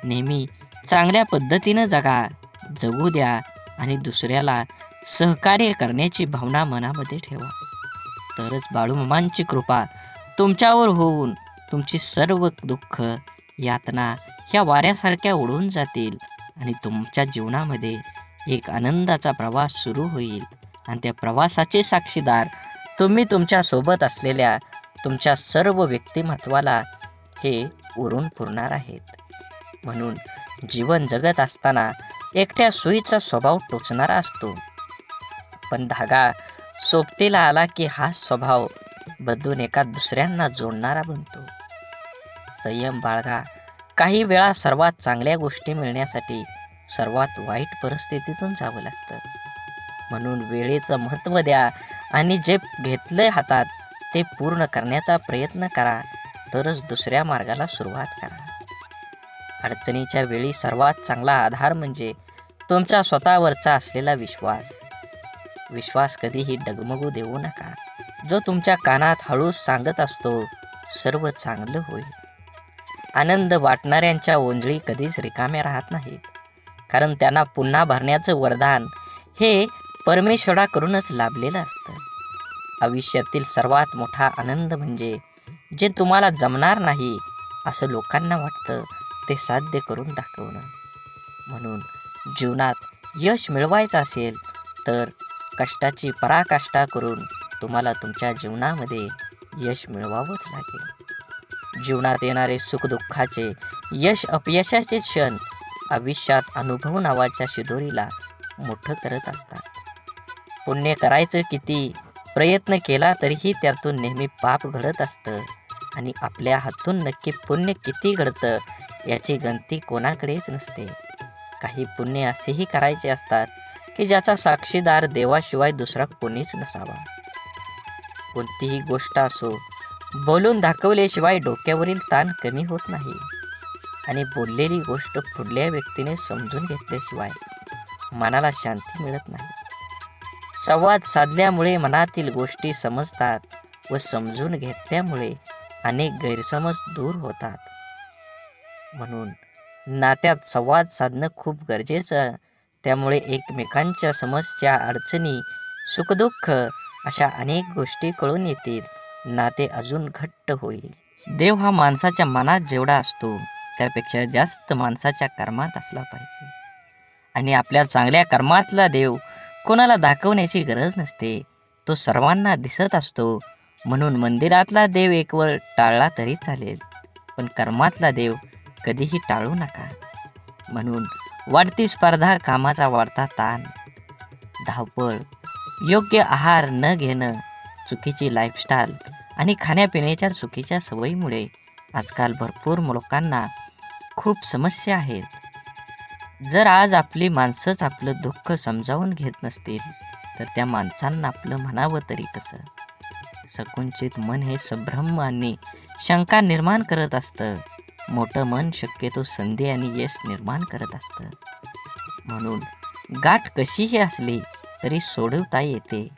नेहमी चांगल्या पद्धतीनं जगू द्या आणि दुसऱ्याला सहकार्य करण्याची भावना मनामध्ये ठेवा. तरच बाळूमामांची कृपा तुमच्यावर होऊन तुमची सर्व दुःख, यातना ह्या वाऱ्यासारख्या उडून जातील आणि तुमच्या जीवनामध्ये एक आनंदाचा प्रवास सुरू होईल. आणि त्या प्रवासाचे साक्षीदार तुम्ही तुमच्या सोबत असलेल्या तुमच्या सर्व व्यक्तिमत्वाला हे उरून पुरणार आहेत. म्हणून जीवन जगत असताना एकट्या सुईचा स्वभाव टोचणारा असतो, पण धागा सोबतीला आला की हा स्वभाव बदलून एका दुसऱ्यांना जोडणारा बनतो. संयम बाळगा. काही वेळा सर्वात चांगल्या गोष्टी मिळण्यासाठी सर्वात वाईट परिस्थितीतून जावं लागतं. म्हणून वेळेचं महत्त्व द्या आणि जे घेतलंय हातात ते पूर्ण करण्याचा प्रयत्न करा, तरच दुसऱ्या मार्गाला सुरुवात करा. अडचणीच्या वेळी सर्वात चांगला आधार म्हणजे तुमचा स्वतःवरचा असलेला विश्वास. विश्वास कधीही डगमगू देऊ नका, जो तुमच्या कानात हळूच सांगत असतो, सर्व चांगलं होईल. आनंद वाटणाऱ्यांच्या ओंजळी कधीच रिकाम्या राहत नाहीत, कारण त्यांना पुन्हा भरण्याचं वरदान हे परमेश्वराकडूनच लाभलेलं असतं. आयुष्यातील सर्वात मोठा आनंद म्हणजे जे तुम्हाला जमणार नाही असं लोकांना वाटतं ते साध्य करून दाखवणं. म्हणून जीवनात यश मिळवायचं असेल तर कष्टाची पराकाष्ठा करून तुम्हाला तुमच्या जीवनामध्ये यश मिळवावंच लागेल. जीवनात येणारे सुखदुःखाचे, यश अपयशाचे क्षण आयुष्यात अनुभव नावाच्या शिदोरीला मोठं करत असतात. पुण्य करायचं किती, प्रयत्न केला तरीही त्यातून नेहमी पाप घडत असतं आणि आपल्या हातून नक्की पुण्य किती घडतं याची गणती कोणाकडेच नसते. काही पुण्य असेही करायचे असतात की ज्याचा साक्षीदार देवाशिवाय दुसरा कोणीच नसावा. कोणतीही गोष्ट असो, बोलून दाखवल्याशिवाय डोक्यावरील ताण कमी होत नाही आणि बोललेली गोष्ट पुढल्या व्यक्तीने समजून घेतल्याशिवाय मनाला शांती मिळत नाही. संवाद साधल्यामुळे मनातील गोष्टी समजतात व समजून घेतल्यामुळे अनेक गैरसमज दूर होतात. म्हणून नात्यात संवाद साधणं खूप गरजेचं. त्यामुळे एकमेकांच्या समस्या, अडचणी, सुखदुःख अशा अनेक गोष्टी कळून येतील. नाते अजून घट्ट होईल. देव हा माणसाच्या मनात जेवढा असतो त्यापेक्षा जास्त माणसाच्या कर्मात असला पाहिजे. आणि आपल्या चांगल्या कर्मातला देव कोणाला दाखवण्याची गरज नसते. तो सर्वांना दिसत असतो. म्हणून मंदिरातला देव एकवेळ टाळला तरी चालेल, पण कर्मातला देव कधीही टाळू नका. म्हणून वाढती स्पर्धा, कामाचा वाढता ताण, धावपळ, योग्य आहार न घेणं, चुकीची लाईफस्टाईल आणि खाण्यापिण्याच्या चुकीच्या सवयीमुळे आजकाल भरपूर लोकांना खूप समस्या आहेत. जर आज आपली माणसंच आपलं दुःख समजावून घेत नसतील तर त्या माणसांना आपलं म्हणावं तरी कसं? संकुचित मन हे संभ्रम आणि शंका निर्माण करत असतं. मोठं मन शक्यतो संधी आणि यश निर्माण करत असतं. म्हणून गाठ कशीही असली तरी सोडवता येते.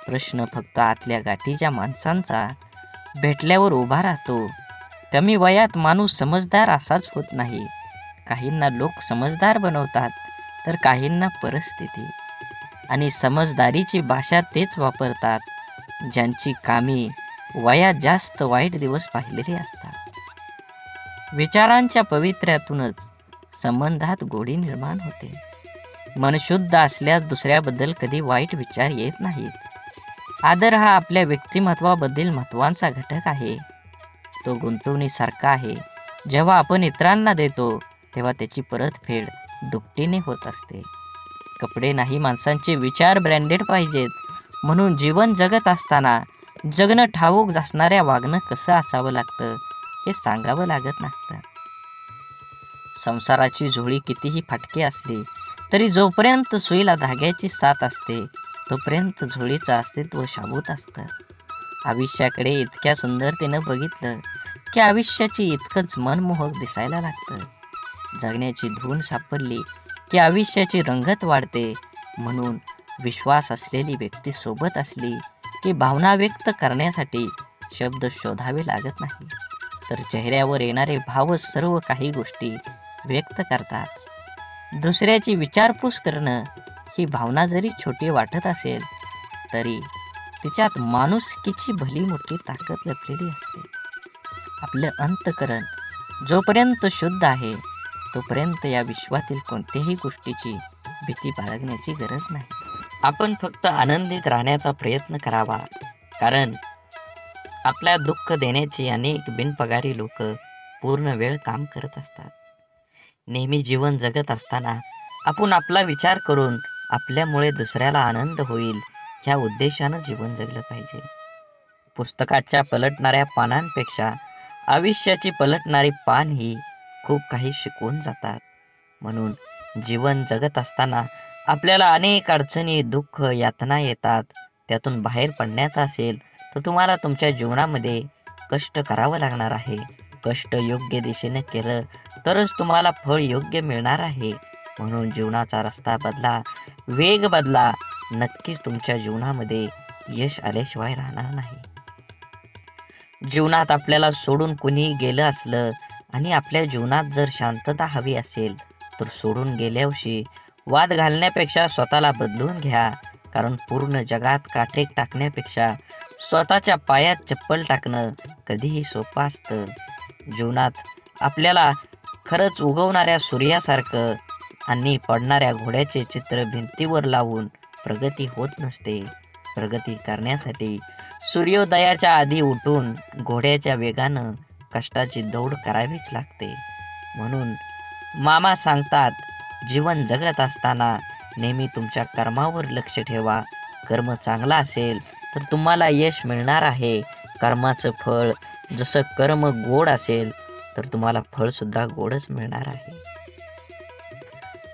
प्रश्न फक्त आतल्या गाठीच्या माणसांचा भेटल्यावर उभा राहतो. कमी वयात माणूस समजदार असाच होत नाही. काहींना लोक समजदार बनवतात तर काहींना परिस्थिती. आणि समजदारीची भाषा तेच वापरतात ज्यांची कामी वयात जास्त वाईट दिवस पाहिलेले असतात. विचारांच्या पवित्र्यातूनच संबंधात गोडी निर्माण होते. मन शुद्ध असल्यास दुसऱ्याबद्दल कधी वाईट विचार येत नाहीत. आदर हा आपल्या व्यक्तिमत्वाबद्दल महत्त्वाचा घटक आहे. तो गुंतवणुकीसारखा आहे. जेव्हा आपण इतरांना देतो तेव्हा त्याची परतफेड दुपटीने होत असते. कपडे नाही, माणसांचे विचार ब्रँडेड पाहिजेत. म्हणून जीवन जगत असताना जगणं ठाऊक असणाऱ्या वागणं कसं असावं लागतं हे सांगावं लागत नसतं. संसाराची झोळी कितीही फाटकी असली तरी जोपर्यंत सुईला धाग्याची साथ असते तोपर्यंत झोळीचं अस्तित्व शाबूत असतं. आयुष्याकडे इतक्या सुंदरतेनं बघितलं की आयुष्याची इतकंच मनमोहक दिसायला लागतं. जगण्याची धून सापडली की आयुष्याची रंगत वाढते. म्हणून विश्वास असलेली व्यक्ती सोबत असली की भावना व्यक्त करण्यासाठी शब्द शोधावे लागत नाही, तर चेहऱ्यावर येणारे भावच सर्व काही गोष्टी व्यक्त करतात. दुसऱ्याची विचारपूस करणं ही भावना जरी छोटी वाटत असेल तरी तिच्यात माणुसकीची भली मोठी ताकद लपलेली असते. आपलं अंतःकरण जोपर्यंत शुद्ध आहे तोपर्यंत या विश्वातील कोणत्याही गोष्टीची भीती बाळगण्याची गरज नाही. आपण फक्त आनंदित राहण्याचा प्रयत्न करावा, कारण आपल्या दुःख देण्याची अनेक बिनपगारी लोक पूर्ण वेळ काम करत असतात. नेहमी जीवन जगत असताना आपण आपला विचार करून आपल्यामुळे दुसऱ्याला आनंद होईल ह्या उद्देशानं जीवन जगलं पाहिजे. पुस्तकाच्या पलटणाऱ्या पानांपेक्षा आयुष्याची पलटणारी पान ही खूप काही शिकवून जातात. म्हणून जीवन जगत असताना आपल्याला अनेक अडचणी, दुःख, यातना येतात. त्यातून बाहेर पडण्याचा असेल तर तुम्हाला तुमच्या जीवनामध्ये कष्ट करावं लागणार आहे. कष्ट योग्य दिशेने केलं तरच तुम्हाला फळ योग्य मिळणार आहे. म्हणून जीवनाचा रस्ता बदला, वेग बदला. नक्कीच तुमच्या जीवनामध्ये यश आल्याशिवाय राहणार नाही. जीवनात आपल्याला सोडून कुणी गेलं असलं आणि आपल्या जीवनात जर शांतता हवी असेल तर सोडून गेल्यावर्षी वाद घालण्यापेक्षा स्वतःला बदलून घ्या. कारण पूर्ण जगात काटे टाकण्यापेक्षा स्वतःच्या पायात चप्पल टाकणं कधीही सोपं असतं. जीवनात आपल्याला खरंच उगवणाऱ्या सूर्यासारखं आणि पडणाऱ्या घोड्याचे चित्र भिंतीवर लावून प्रगती होत नसते. प्रगती करण्यासाठी सूर्योदयाच्या आधी उठून घोड्याच्या वेगानं कष्टाची दौड करावीच लागते. म्हणून मामा सांगतात, जीवन जगत असताना नेहमी तुमच्या कर्मावर लक्ष ठेवा. कर्म चांगला असेल तर तुम्हाला यश मिळणार आहे. कर्माचं फळ जसं कर्म गोड असेल तर तुम्हाला फळ सुद्धा गोडच मिळणार आहे.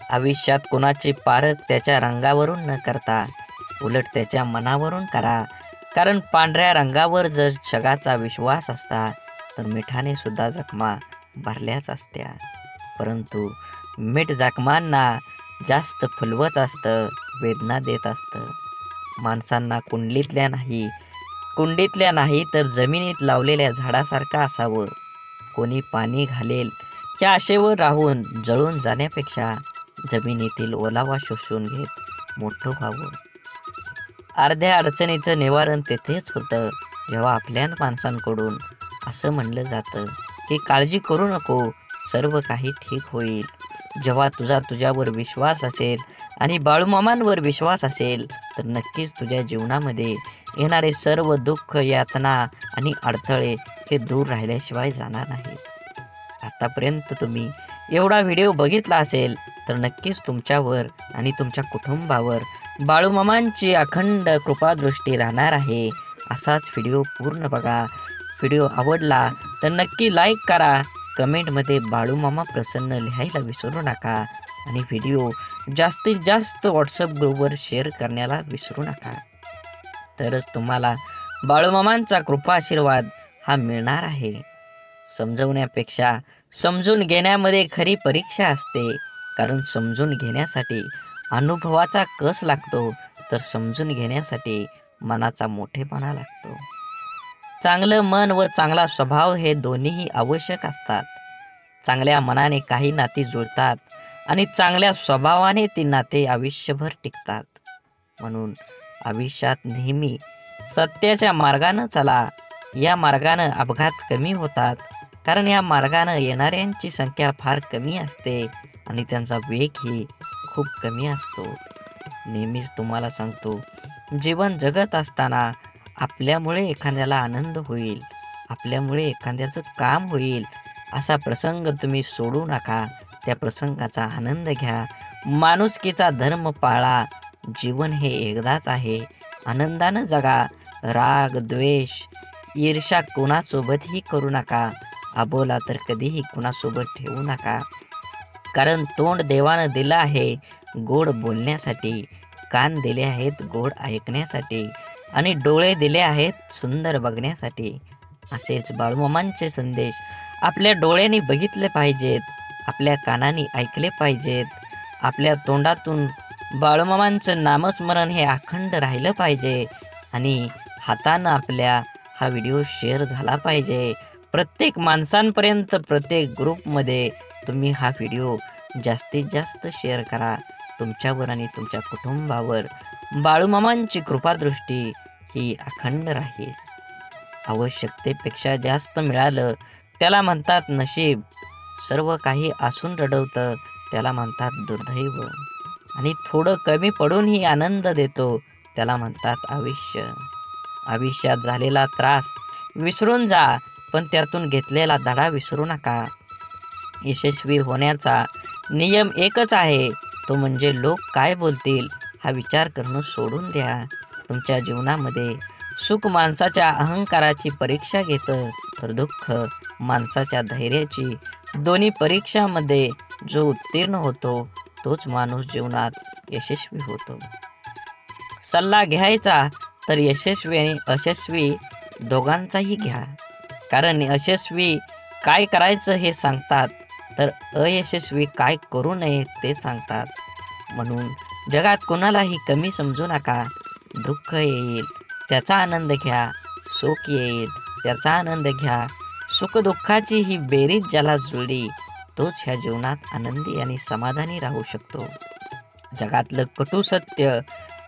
आयुष्यात कोणाचे पारख त्याच्या रंगावरून न करता उलट त्याच्या मनावरून करा. कारण पांढऱ्या रंगावर जर जगाचा विश्वास असता तर मिठाने सुद्धा जखमा भरल्याच असत्या. परंतु मीठ जखमांना जास्त फुलवत असतं, वेदना देत असतं. माणसांना कुंडीतल्या नाही तर जमिनीत लावलेल्या झाडासारखं असावं. कोणी पाणी घालेल या आशेवर राहून जळून जाण्यापेक्षा जमिनीतील ओलावा शोषून घेत मोठं व्हावं. अर्ध्या अडचणीचं निवारण तेथेच होतं जेव्हा आपल्या माणसांकडून असं म्हणलं जातं की काळजी करू नको, सर्व काही ठीक होईल. जेव्हा तुझ्यावर विश्वास असेल आणि बाळूमामांवर विश्वास असेल तर नक्कीच तुझ्या जीवनामध्ये येणारे सर्व दुःख, यातना आणि अडथळे हे दूर राहिल्याशिवाय जाणार नाहीत. आतापर्यंत तुम्ही एवढा व्हिडिओ बघितला असेल तर नक्कीच तुमच्यावर आणि तुमच्या कुटुंबावर बाळूमामांची अखंड कृपादृष्टी राहणार आहे. असाच व्हिडिओ पूर्ण बघा. व्हिडिओ आवडला तर नक्की लाईक करा. कमेंटमध्ये बाळूमामा प्रसन्न लिहायला विसरू नका आणि व्हिडिओ जास्तीत जास्त व्हॉट्सअप ग्रुपवर शेअर करण्याला विसरू नका. तरच तुम्हाला बाळूमामांचा कृपा आशीर्वाद हा मिळणार आहे. समजवण्यापेक्षा समजून घेण्यामध्ये खरी परीक्षा असते. कारण समजून घेण्यासाठी अनुभवाचा कस लागतो तर समजून घेण्यासाठी मनाचा मोठेपणा लागतो. चांगलं मन व चांगला स्वभाव हे दोन्हीही आवश्यक असतात. चांगल्या मनाने काही नाती जुळतात आणि चांगल्या स्वभावाने ती नाते आयुष्यभर टिकतात. म्हणून आयुष्यात नेहमी सत्याच्या मार्गानं चला. या मार्गानं अपघात कमी होतात. कारण या मार्गानं येणाऱ्यांची संख्या फार कमी असते आणि त्यांचा वेगही खूप कमी असतो. नेहमीच तुम्हाला सांगतो, जीवन जगत असताना आपल्यामुळे एखाद्याला आनंद होईल, आपल्यामुळे एखाद्याचं काम होईल असा प्रसंग तुम्ही सोडू नका. त्या प्रसंगाचा आनंद घ्या. माणुसकीचा धर्म पाळा. जीवन हे एकदाच आहे. आनंदानं जगा. राग, द्वेष, ईर्ष्या कोणासोबतही करू नका. अबोला तर कधीही कुणासोबत ठेवू नका. कारण तोंड देवानं दिलं आहे गोड बोलण्यासाठी, कान दिले आहेत गोड ऐकण्यासाठी आणि डोळे दिले आहेत सुंदर बघण्यासाठी. असेच बाळूमामांचे संदेश आपल्या डोळ्यांनी बघितले पाहिजेत, आपल्या कानांनी ऐकले पाहिजेत, आपल्या तोंडातून बाळूमामांचं नामस्मरण हे अखंड राहिलं पाहिजे आणि हातानं आपल्या हा व्हिडिओ शेअर झाला पाहिजे. प्रत्येक माणसांपर्यंत, प्रत्येक ग्रुपमध्ये तुम्ही हा व्हिडिओ जास्तीत जास्त शेअर करा. तुमच्यावर आणि तुमच्या कुटुंबावर बाळूमामांची कृपादृष्टी ही अखंड राहील. आवश्यकतेपेक्षा जास्त मिळालं त्याला म्हणतात नशीब. सर्व काही असून रडवतं त्याला म्हणतात दुर्दैव. आणि थोडं कमी पडूनही आनंद देतो त्याला म्हणतात आयुष्य. आयुष्यात झालेला त्रास विसरून जा, पण त्यातून घेतलेला धडा विसरू नका. यशस्वी होण्याचा नियम एकच आहे, तो म्हणजे लोक काय बोलतील हा विचार करणं सोडून द्या. तुमच्या जीवनामध्ये सुख माणसाच्या अहंकाराची परीक्षा घेतं तर दुःख माणसाच्या धैर्याची. दोन्ही परीक्षामध्ये जो उत्तीर्ण होतो तोच माणूस जीवनात यशस्वी होतो. सल्ला घ्यायचा तर यशस्वी आणि अयशस्वी दोघांचाही घ्या. कारण यशस्वी काय करायचं हे सांगतात तर अयशस्वी काय करू नये ते सांगतात. म्हणून जगात कोणालाही कमी समजू नका. दुःख येईल त्याचा आनंद घ्या, सुख येईल त्याचा आनंद घ्या. सुखदुःखाची ही बेरीज ज्याला जुळली तोच ह्या जीवनात आनंदी आणि समाधानी राहू शकतो. जगातलं कटू सत्य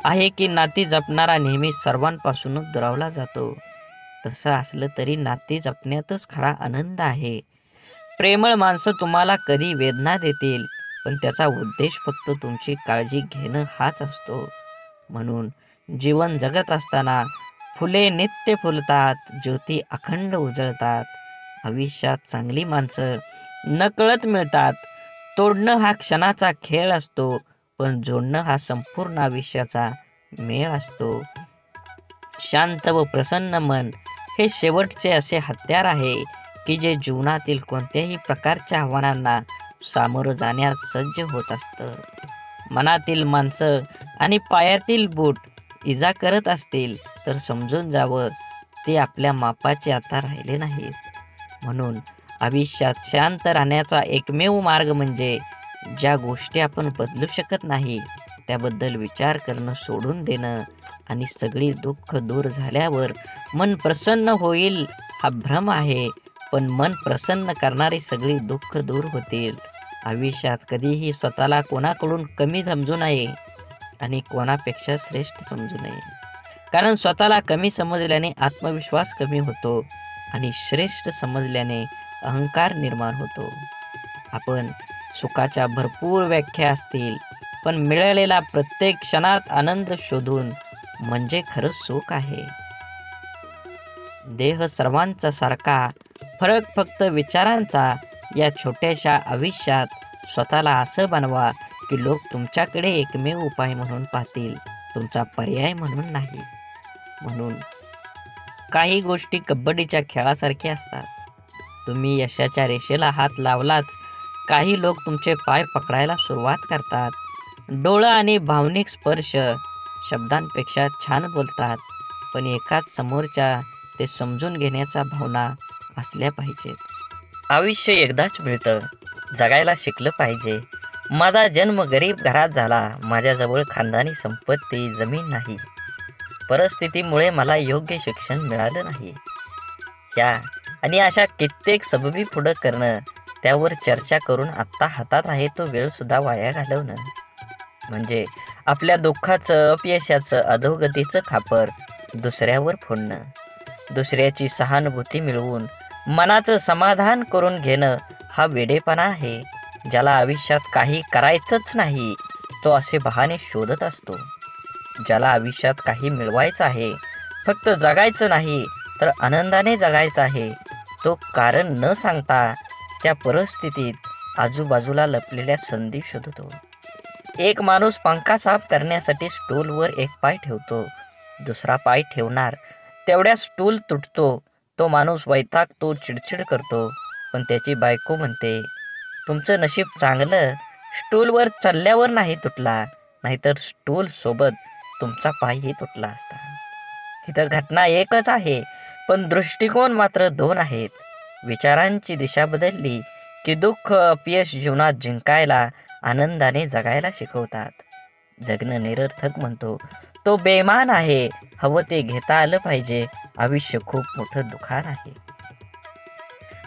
आहे की नाती जपणारा नेहमी सर्वांपासूनच दुरावला जातो. तसं असलं तरी नाती जपण्यातच खरा आनंद आहे. प्रेमळ माणसं तुम्हाला कधी वेदना देतील, पण त्याचा उद्देश फक्त तुमची काळजी घेणं हाच असतो. म्हणून जीवन जगत असताना फुले नित्य फुलतात, ज्योती अखंड उजळतात. आयुष्यात चांगली माणसं नकळत मिळतात. तोडणं हा क्षणाचा खेळ असतो, पण जोडणं हा संपूर्ण आयुष्याचा मेळ असतो. शांत व प्रसन्न मन हे शेवटचे असे हत्यार आहे की जे जीवनातील कोणत्याही प्रकारच्या आव्हानांना सामोरं जाण्यास सज्ज होत असतं. मनातील माणसं आणि पायातील बूट इजा करत असतील तर समजून जावं ते आपल्या मापाचे आता राहिले नाहीत. म्हणून आयुष्यात शांत राहण्याचा एकमेव मार्ग म्हणजे ज्या गोष्टी आपण बदलू शकत नाही त्याबद्दल विचार करणं सोडून देणं आणि सगळी दुःख दूर झाल्यावर मन प्रसन्न होईल हा भ्रम आहे. पण मन प्रसन्न करणारी सगळी दुःख दूर होतील. आयुष्यात कधीही स्वतःला कोणाकडून कमी समजू नये आणि कोणापेक्षा श्रेष्ठ समजू नये. कारण स्वतःला कमी समजल्याने आत्मविश्वास कमी होतो आणि श्रेष्ठ समजल्याने अहंकार निर्माण होतो. आपण सुखाच्या भरपूर व्याख्या असतील पण मिळालेला प्रत्येक क्षणात आनंद शोधून म्हणजे खरं सुख आहे. देह सर्वांचा सारखा, फरक फक्त विचारांचा. या छोट्याशा आयुष्यात स्वतःला असं बनवा की लोक तुमच्याकडे एकमेव उपाय म्हणून पाहतील, तुमचा पर्याय म्हणून नाही. म्हणून काही गोष्टी कबड्डीच्या खेळासारख्या असतात. तुम्ही यशाच्या रेषेला हात लावलाच काही लोक तुमचे पाय पकडायला सुरुवात करतात. डोळं आणि भावनिक स्पर्श शब्दांपेक्षा छान बोलतात, पण एकाच समोरच्या ते समजून घेण्याच्या भावना असल्या पाहिजेत. आयुष्य एकदाच मिळतं, जगायला शिकलं पाहिजे. माझा जन्म गरीब घरात झाला, माझ्याजवळ खानदानी संपत्ती जमीन नाही, परिस्थितीमुळे मला योग्य शिक्षण मिळालं नाही. या आणि अशा कित्येक सबबी पुढं करणं, त्यावर चर्चा करून आत्ता हातात आहे तो वेळ सुद्धा वाया घालवणं म्हणजे आपल्या दुःखाचं, अपयशाचं, अधोगतीचं खापर दुसऱ्यावर फोडणं. दुसऱ्याची सहानुभूती मिळवून मनाचं समाधान करून घेणं हा वेडेपणा आहे. ज्याला आयुष्यात काही करायचंच नाही तो असे बहाणे शोधत असतो. ज्याला आयुष्यात काही मिळवायचं आहे, फक्त जगायचं नाही तर आनंदाने जगायचं आहे, तो कारण न सांगता त्या परिस्थितीत आजूबाजूला लपलेल्या संधी शोधतो. एक माणूस पंखा साफ करण्यासाठी स्टूलवर एक पाय ठेवतो, दुसरा पाय ठेवणार तेवढ्या स्टूल तुटतो. तो माणूस वैतागतो, चिडचिड करतो, पण त्याची बायको म्हणते, तुमचं नशीब चांगलं, स्टूलवर चढल्यावर नाही तुटला, नाहीतर स्टूल सोबत तुमचा पायही तुटला असता. इथं घटना एकच आहे पण दृष्टिकोन मात्र दोन आहेत. विचारांची दिशा बदलली की दुःख, अपयश जीवनात जिंकायला, आनंदाने जगायला शिकवतात. जगणं निरर्थक म्हणतो तो बेईमान आहे. हवं ते घेता आलं पाहिजे. आयुष्य खूप मोठं दुकान आहे.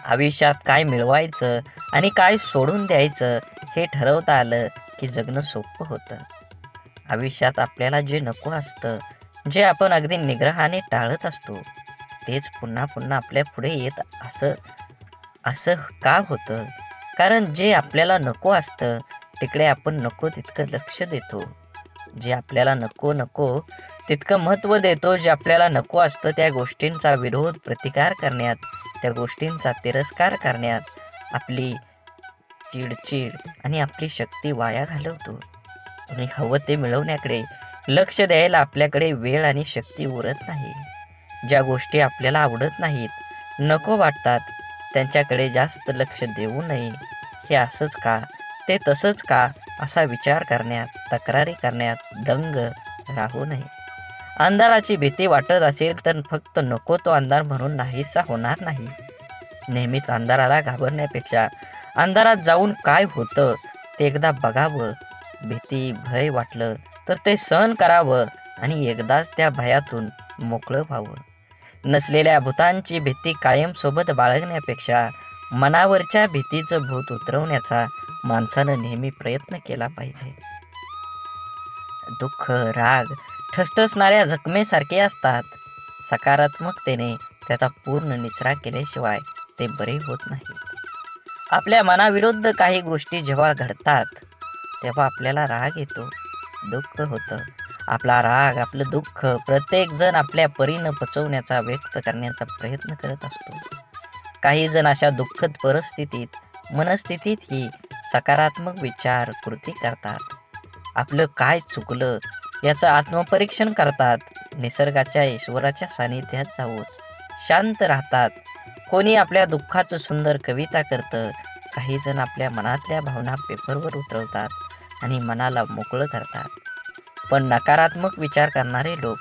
आयुष्यात काय मिळवायचं आणि काय सोडून द्यायचं हे ठरवता आलं की जगणं सोपं होतं. आयुष्यात आपल्याला जे नको असतं, जे आपण अगदी निग्रहाने टाळत असतो, तेच पुन्हा पुन्हा आपल्या पुढे येत असं का होतं? कारण जे आपल्याला नको असतं तिकडे आपण नको तितकं लक्ष देतो. जे आपल्याला नको तितकं महत्त्व देतो. जे आपल्याला नको असतं त्या गोष्टींचा विरोध, प्रतिकार करण्यात, त्या गोष्टींचा तिरस्कार करण्यात आपली चिडचिड आणि आपली शक्ती वाया घालवतो. आणि हवं ते मिळवण्याकडे लक्ष द्यायला आपल्याकडे वेळ आणि शक्ती उरत नाही. ज्या गोष्टी आपल्याला आवडत नाहीत, नको वाटतात, त्यांच्याकडे जास्त लक्ष देऊ नये. हे असंच का, ते तसंच का असा विचार करण्यात, तक्रारी करण्यात दंग राहू नये. अंधाराची भीती वाटत असेल तर फक्त नको तो अंधार म्हणून नाहीसा होणार नाही. नेहमीच अंधाराला घाबरण्यापेक्षा अंधारात जाऊन काय होतं ते एकदा बघावं. भीती, भय वाटलं तर ते सहन करावं आणि एकदाच त्या भयातून मोकळं व्हावं. नसलेल्या भूतांची भीती कायम सोबत बाळगण्यापेक्षा मनावरच्या भीतीचं भूत उतरवण्याचा माणसानं नेहमी प्रयत्न केला पाहिजे. दुःख, राग ठसठसणाऱ्या जखमेसारखे असतात. सकारात्मकतेने त्याचा पूर्ण निचरा केल्याशिवाय ते बरे होत नाहीत. आपल्या मनाविरुद्ध काही गोष्टी जेव्हा घडतात तेव्हा आपल्याला राग येतो, दुःख होतं. आपला राग, आपलं दुःख प्रत्येक जण आपल्या परीनं पचवण्याचा, व्यक्त करण्याचा प्रयत्न करत असतो. काही जण अशा दुःखद परिस्थितीत, मनस्थितीतही सकारात्मक विचार, कृती करतात. आपलं काय चुकलं याचं आत्मपरीक्षण करतात. निसर्गाच्या ईश्वराच्या सानिध्यात जाऊन शांत राहतात. कोणी आपल्या दुःखाचं सुंदर कविता करतं, काही जण आपल्या मनातल्या भावना पेपरवर उतरवतात आणि मनाला मोकळं करतात. पण नकारात्मक विचार करणारे लोक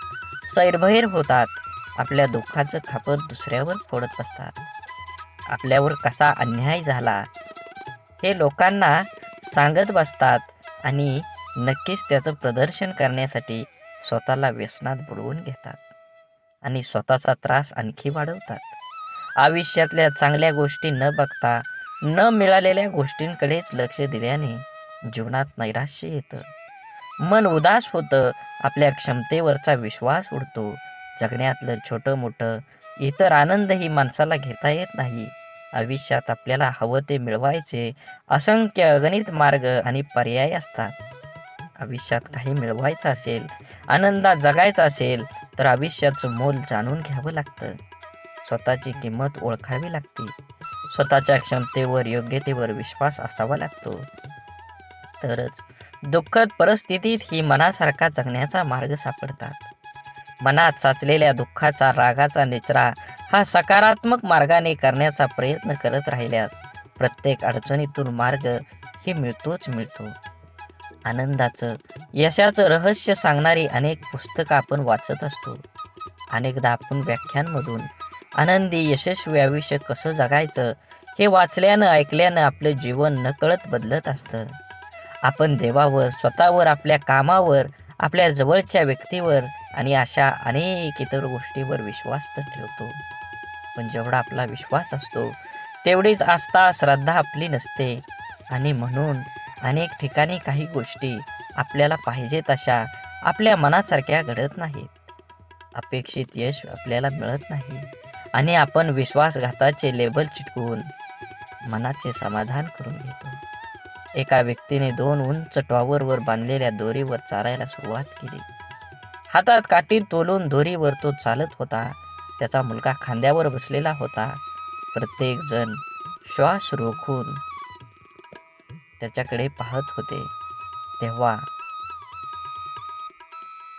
सैरभैर होतात, आपल्या दुःखाचं खापर दुसऱ्यावर फोडत बसतात. आपल्यावर कसा अन्याय झाला हे लोकांना सांगत बसतात आणि नक्कीच त्याचं प्रदर्शन करण्यासाठी स्वतःला व्यसनात बुडवून घेतात आणि स्वतःचा त्रास आणखी वाढवतात. आयुष्यातल्या चांगल्या गोष्टी न बघता न मिळालेल्या गोष्टींकडेच लक्ष दिल्याने जीवनात नैराश्य येतं, मन उदास होतं, आपल्या क्षमतेवरचा विश्वास उडतो. जगण्यातलं छोटं मोठं इतर आनंदही माणसाला घेता येत नाही. आयुष्यात आपल्याला हवं ते मिळवायचे असंख्य अगणित मार्ग आणि पर्याय असतात. आयुष्यात काही मिळवायचं असेल, आनंदात जगायचं असेल तर आयुष्याचं मोल जाणून घ्यावं लागतं. स्वतःची किंमत ओळखावी लागते. स्वतःच्या क्षमतेवर योग्यतेवर विश्वास असावा लागतो. तरच दुःखद परिस्थितीत ही मनासारखा जगण्याचा मार्ग सापडतात. मनात साचलेल्या दुःखाचा रागाचा निचरा हा सकारात्मक मार्गाने करण्याचा प्रयत्न करत राहिल्यास प्रत्येक अडचणीतून मार्ग ही मिळतोच मिळतो. आनंदाचं यशाचं रहस्य सांगणारी अनेक पुस्तकं आपण वाचत असतो. अनेकदा आपण व्याख्यानमधून आनंदी यशस्वी आयुष्य कसं जगायचं हे वाचल्यानं ऐकल्यानं आपलं जीवन नकळत बदलत असतं. आपण देवावर, स्वतःवर, आपल्या कामावर, आपल्या जवळच्या व्यक्तीवर आणि अशा अनेक इतर गोष्टीवर विश्वास तर ठेवतो. पण जेवढा आपला विश्वास असतो तेवढीच आस्था, श्रद्धा आपली नसते आणि म्हणून अनेक ठिकाणी काही गोष्टी आपल्याला पाहिजे तशा आपल्या मनासारख्या घडत नाहीत. अपेक्षित यश आपल्याला मिळत नाही आणि आपण विश्वासघाताचे लेबल चिटकवून मनाचे समाधान करून घेतो. एका व्यक्तीने 2 उंच टॉवरवर बांधलेल्या दोरीवर चालायला सुरुवात केली. हातात काठी तोलून दोरीवर तो चालत होता. त्याचा मुलगा खांद्यावर बसलेला होता. प्रत्येक जण श्वास रोखून त्याच्याकडे पाहत होते. तेव्हा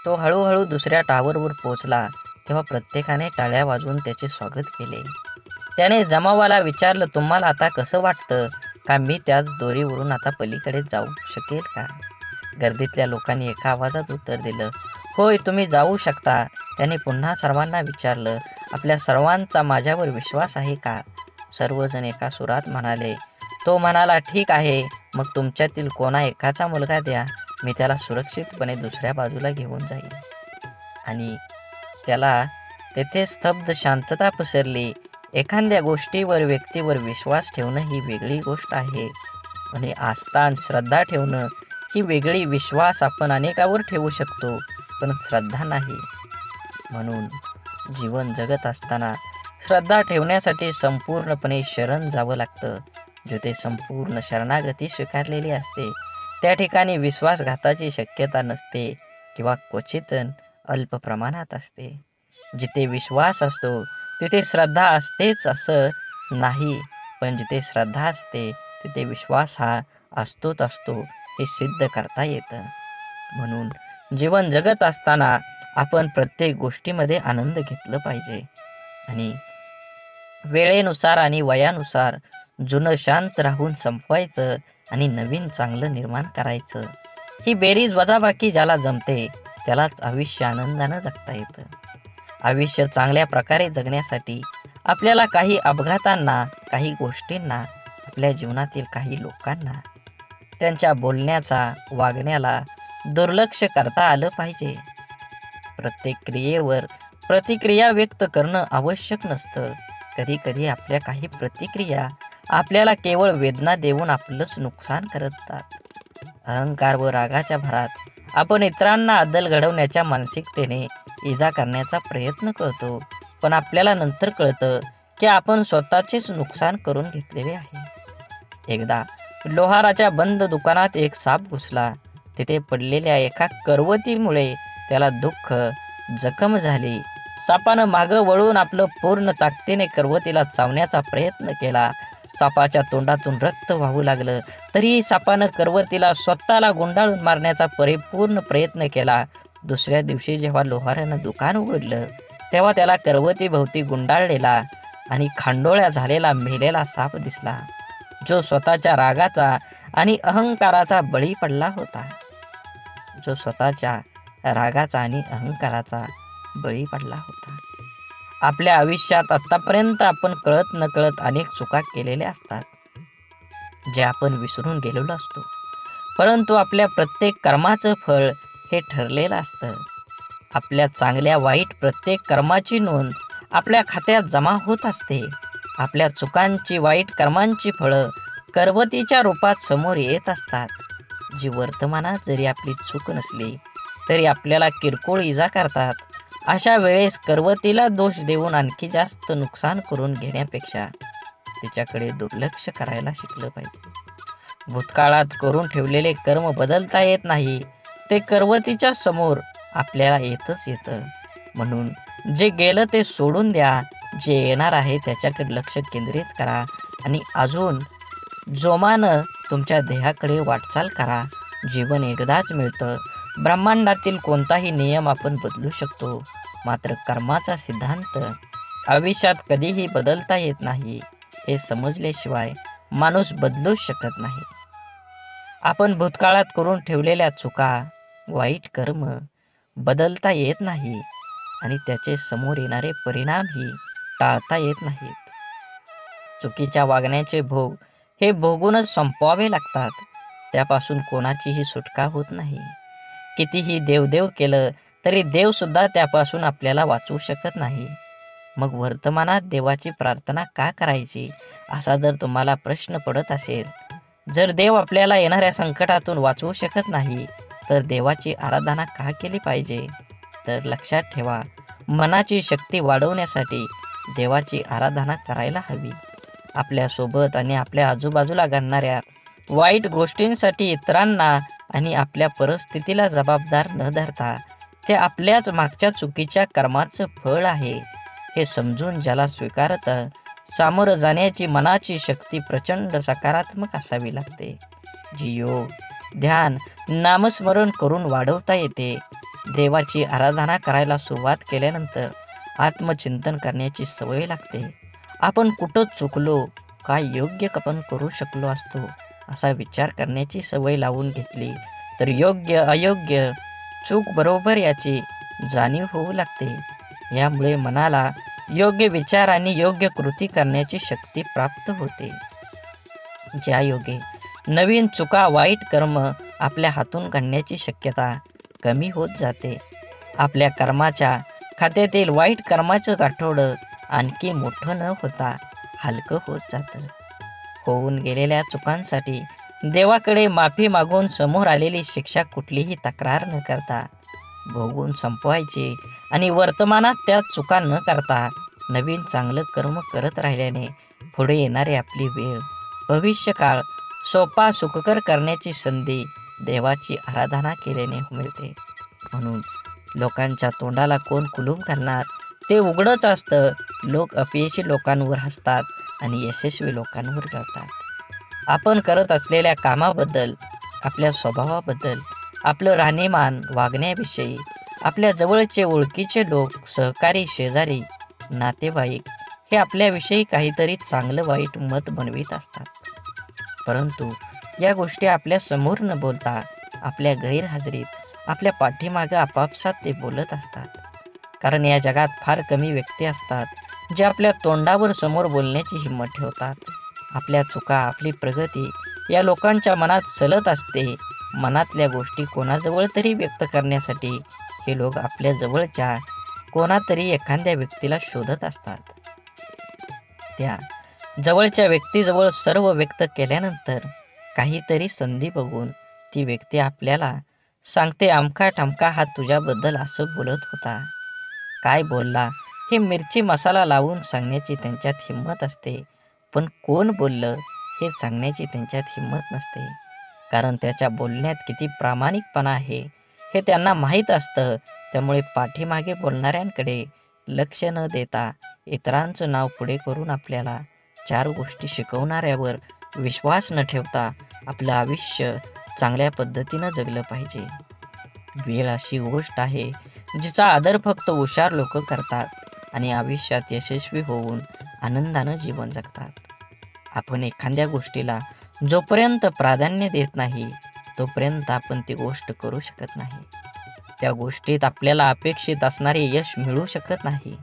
तो हळूहळू दुसऱ्या टॉवरवर पोहोचला. तेव्हा प्रत्येकाने टाळ्या वाजवून त्याचे स्वागत केले. त्याने जमावाला विचारलं, तुम्हाला आता कसं वाटतं? का मी त्याच दोरीवरून आता पलीकडे जाऊ शकेल का? गर्दीतल्या लोकांनी एका आवाजात उत्तर दिलं, होय, तुम्ही जाऊ शकता. त्याने पुन्हा सर्वांना विचारलं, आपल्या सर्वांचा माझ्यावर विश्वास आहे का? सर्वजण एका सुरात म्हणाले. तो म्हणाला, ठीक आहे, मग तुमच्यातील कोणा एकाचा मुलगा द्या, मी त्याला सुरक्षितपणे दुसऱ्या बाजूला घेऊन जाईल. आणि त्याला तेथे स्तब्ध शांतता पसरली. एखाद्या गोष्टीवर, व्यक्तीवर विश्वास ठेवणं ही वेगळी गोष्ट आहे आणि आस्था आणि श्रद्धा ठेवणं ही वेगळी. विश्वास आपण अनेकावर ठेवू शकतो, पण श्रद्धा नाही. म्हणून जीवन जगत असताना श्रद्धा ठेवण्यासाठी संपूर्णपणे शरण जावं लागतं. जिथे संपूर्ण शरणागती स्वीकारलेली असते त्या ठिकाणी विश्वासघाताची शक्यता नसते किंवा क्वचित अल्प प्रमाणात असते. जिथे विश्वास असतो तिथे श्रद्धा असतेच असं नाही, पण जिथे श्रद्धा असते तिथे विश्वास हा असतोच असतो हे सिद्ध करता येतं. म्हणून जीवन जगत असताना आपण प्रत्येक गोष्टीमध्ये आनंद घेतला पाहिजे आणि वेळेनुसार आणि वयानुसार जुनं शांत राहून संपवायचं आणि नवीन चांगलं निर्माण करायचं. ही बेरीज वजाबाकी ज्याला जमते त्यालाच आयुष्य आनंदानं जगता येतं. आयुष्य चांगल्या प्रकारे जगण्यासाठी आपल्याला काही अपघातांना, काही गोष्टींना, आपल्या जीवनातील काही लोकांना, त्यांच्या बोलण्याचा, वागण्याला दुर्लक्ष करता आलं पाहिजे. प्रत्येक क्रियेवर प्रतिक्रिया व्यक्त करणं आवश्यक नसतं. कधी कधी आपल्या काही प्रतिक्रिया आपल्याला केवळ वेदना देऊन आपलंच नुकसान करतात. अहंकार व रागाच्या भरात आपण इतरांना अद्दल घडवण्याच्या मानसिकतेने इजा करण्याचा प्रयत्न करतो, पण आपल्याला नंतर कळतं की आपण स्वतःचेच नुकसान करून घेतलेले आहे. एकदा लोहाराच्या बंद दुकानात एक साप घुसला. तिथे पडलेल्या एका करवतीमुळे त्याला दुःख, जखम झाली. सापानं मागं वळून आपलं पूर्ण ताकदीने करवतीला चावण्याचा प्रयत्न केला. सापाच्या तोंडातून रक्त वाहू लागलं. तरीही सापानं करवतीला स्वतःला गुंडाळून मारण्याचा परिपूर्ण प्रयत्न केला. दुसऱ्या दिवशी जेव्हा लोहारानं दुकान उघडलं तेव्हा त्याला करवतीभोवती गुंडाळलेला आणि खांडोळ्या झालेला मेलेला साप दिसला, जो स्वतःच्या रागाचा आणि अहंकाराचा बळी पडला होता. बळी पडला होता. आपल्या आयुष्यात आतापर्यंत आपण कळत नकळत अनेक चुका केलेल्या असतात, जे आपण विसरून गेलेलो असतो. परंतु आपल्या प्रत्येक कर्माचं फळ हे ठरलेलं असतं. आपल्या चांगल्या वाईट प्रत्येक कर्माची नोंद आपल्या खात्यात जमा होत असते. आपल्या चुकांची, वाईट कर्मांची फळं करवतीच्या रूपात समोर येत असतात, जी वर्तमानात जरी आपली चूक नसली तरी आपल्याला किरकोळ इजा करतात. अशा वेळेस करवतीला दोष देऊन आणखी जास्त नुकसान करून घेण्यापेक्षा तिच्याकडे दुर्लक्ष करायला शिकलं पाहिजे. भूतकाळात करून ठेवलेले कर्म बदलता येत नाही, ते करवतीच्या समोर आपल्याला येतं. म्हणून जे गेलं ते सोडून द्या, जे येणार आहे त्याच्याकडे लक्ष केंद्रित करा आणि अजून जोमानं तुमच्या देहाकडे वाटचाल करा. जीवन एकदाच मिळतं. ब्रह्मांडातील कोणताही नियम आपण बदलू शकतो, मात्र कर्माचा सिद्धांत आयुष्यात कधीही बदलता येत नाही, हे समजल्याशिवाय माणूस बदलूच शकत नाही. आपण भूतकाळात करून ठेवलेल्या चुका, वाईट कर्म बदलता येत नाही आणि त्याचे समोर येणारे परिणामही टाळता येत नाहीत. चुकीच्या वागण्याचे भोग हे भोगूनच संपवावे लागतात. त्यापासून कोणाचीही सुटका होत नाही. कितीही देवदेव केलं तरी देव सुद्धा त्यापासून आपल्याला वाचवू शकत नाही. मग वर्तमानात देवाची प्रार्थना का करायची, असा जर तुम्हाला प्रश्न पडत असेल, जर देव आपल्याला येणाऱ्या संकटातून वाचवू शकत नाही तर देवाची आराधना का केली पाहिजे? तर लक्षात ठेवा, मनाची शक्ती वाढवण्यासाठी देवाची आराधना करायला हवी. आपल्यासोबत आणि आपल्या आजूबाजूला घडणाऱ्या वाईट गोष्टींसाठी इतरांना आणि आपल्या परिस्थितीला जबाबदार न धरता ते आपल्याच मागच्या चुकीच्या कर्माचं फळ आहे हे समजून ज्याला स्वीकारतं, सामोरं जाण्याची मनाची शक्ती प्रचंड सकारात्मक असावी लागते, जी योग, ध्यान, नामस्मरण करून वाढवता येते. देवाची आराधना करायला सुरुवात केल्यानंतर आत्मचिंतन करण्याची सवय लागते. आपण कुठं चुकलो, काय योग्य आपण करू शकलो असतो, असा विचार करण्याची सवय लावून घेतली तर योग्य अयोग्य, चूक बरोबर याची जाणीव होऊ लागते. यामुळे मनाला योग्य विचार आणि योग्य कृती करण्याची शक्ती प्राप्त होते. ज्या योगे नवीन चुका, वाईट कर्म आपल्या हातून घडण्याची शक्यता कमी होत जाते. आपल्या कर्माच्या खात्यातील वाईट कर्माचं गाठोडं आणखी मोठं न होता हलकं होत जातं. होऊन गेलेल्या चुकांसाठी देवाकडे माफी मागून समोर आलेली शिक्षा कुठलीही तक्रार न करता भोगून संपवायची आणि वर्तमानात त्या चुका न करता नवीन चांगलं कर्म करत राहिल्याने पुढे येणारी आपली वेळ, भविष्यकाळ सोपा सुखकर करण्याची संधी देवाची आराधना केल्याने मिळते. म्हणून लोकांच्या तोंडाला कोण कुलूप घालणार, ते उघडच असतं. लोक अपयशी लोकांवर हसतात आणि यशस्वी लोकांवर जळतात. आपण करत असलेल्या कामाबद्दल, आपल्या स्वभावाबद्दल, आपलं राहणीमान, वागण्याविषयी आपल्या जवळचे ओळखीचे लोक, सहकारी, शेजारी, नातेवाईक हे आपल्याविषयी काहीतरी चांगलं वाईट मत बनवित असतात. परंतु या गोष्टी आपल्या समोर न बोलता आपल्या गैरहजेरीत, आपल्या पाठीमागं आपापसात ते बोलत असतात. कारण या जगात फार कमी व्यक्ती असतात जे आपल्या तोंडावर समोर बोलण्याची हिंमत ठेवतात. आपल्या चुका, आपली प्रगती या लोकांच्या मनात सलत असते. मनातल्या गोष्टी कोणाजवळ तरी व्यक्त करण्यासाठी हे लोक आपल्या जवळच्या कोणातरी एखाद्या व्यक्तीला शोधत असतात. त्या जवळच्या व्यक्तीजवळ सर्व व्यक्त केल्यानंतर काहीतरी संधी बघून ती व्यक्ती आपल्याला सांगते, अमका ठमका हा तुझ्याबद्दल असं बोलत होता. काय बोलला हे मिरची मसाला लावून सांगण्याची त्यांच्यात हिंमत असते, पण कोण बोललं हे सांगण्याची त्यांच्यात हिंमत नसते. कारण त्याच्या बोलण्यात किती प्रामाणिकपणा आहे हे त्यांना माहीत असतं. त्यामुळे पाठीमागे बोलणाऱ्यांकडे लक्ष न देता इतरांचं नाव पुढे करून आपल्याला चार गोष्टी शिकवणाऱ्यावर विश्वास न ठेवता आपलं आयुष्य चांगल्या पद्धतीनं जगलं पाहिजे. वेळ अशी गोष्ट आहे जिचा आदर फक्त हुशार लोक करतात आणि आयुष्यात यशस्वी होऊन आनंदानं जीवन जगतात. आपण एखाद्या गोष्टीला जोपर्यंत प्राधान्य देत नाही तोपर्यंत आपण ती गोष्ट करू शकत नाही. त्या गोष्टीत आपल्याला अपेक्षित असणारे यश मिळू शकत नाही.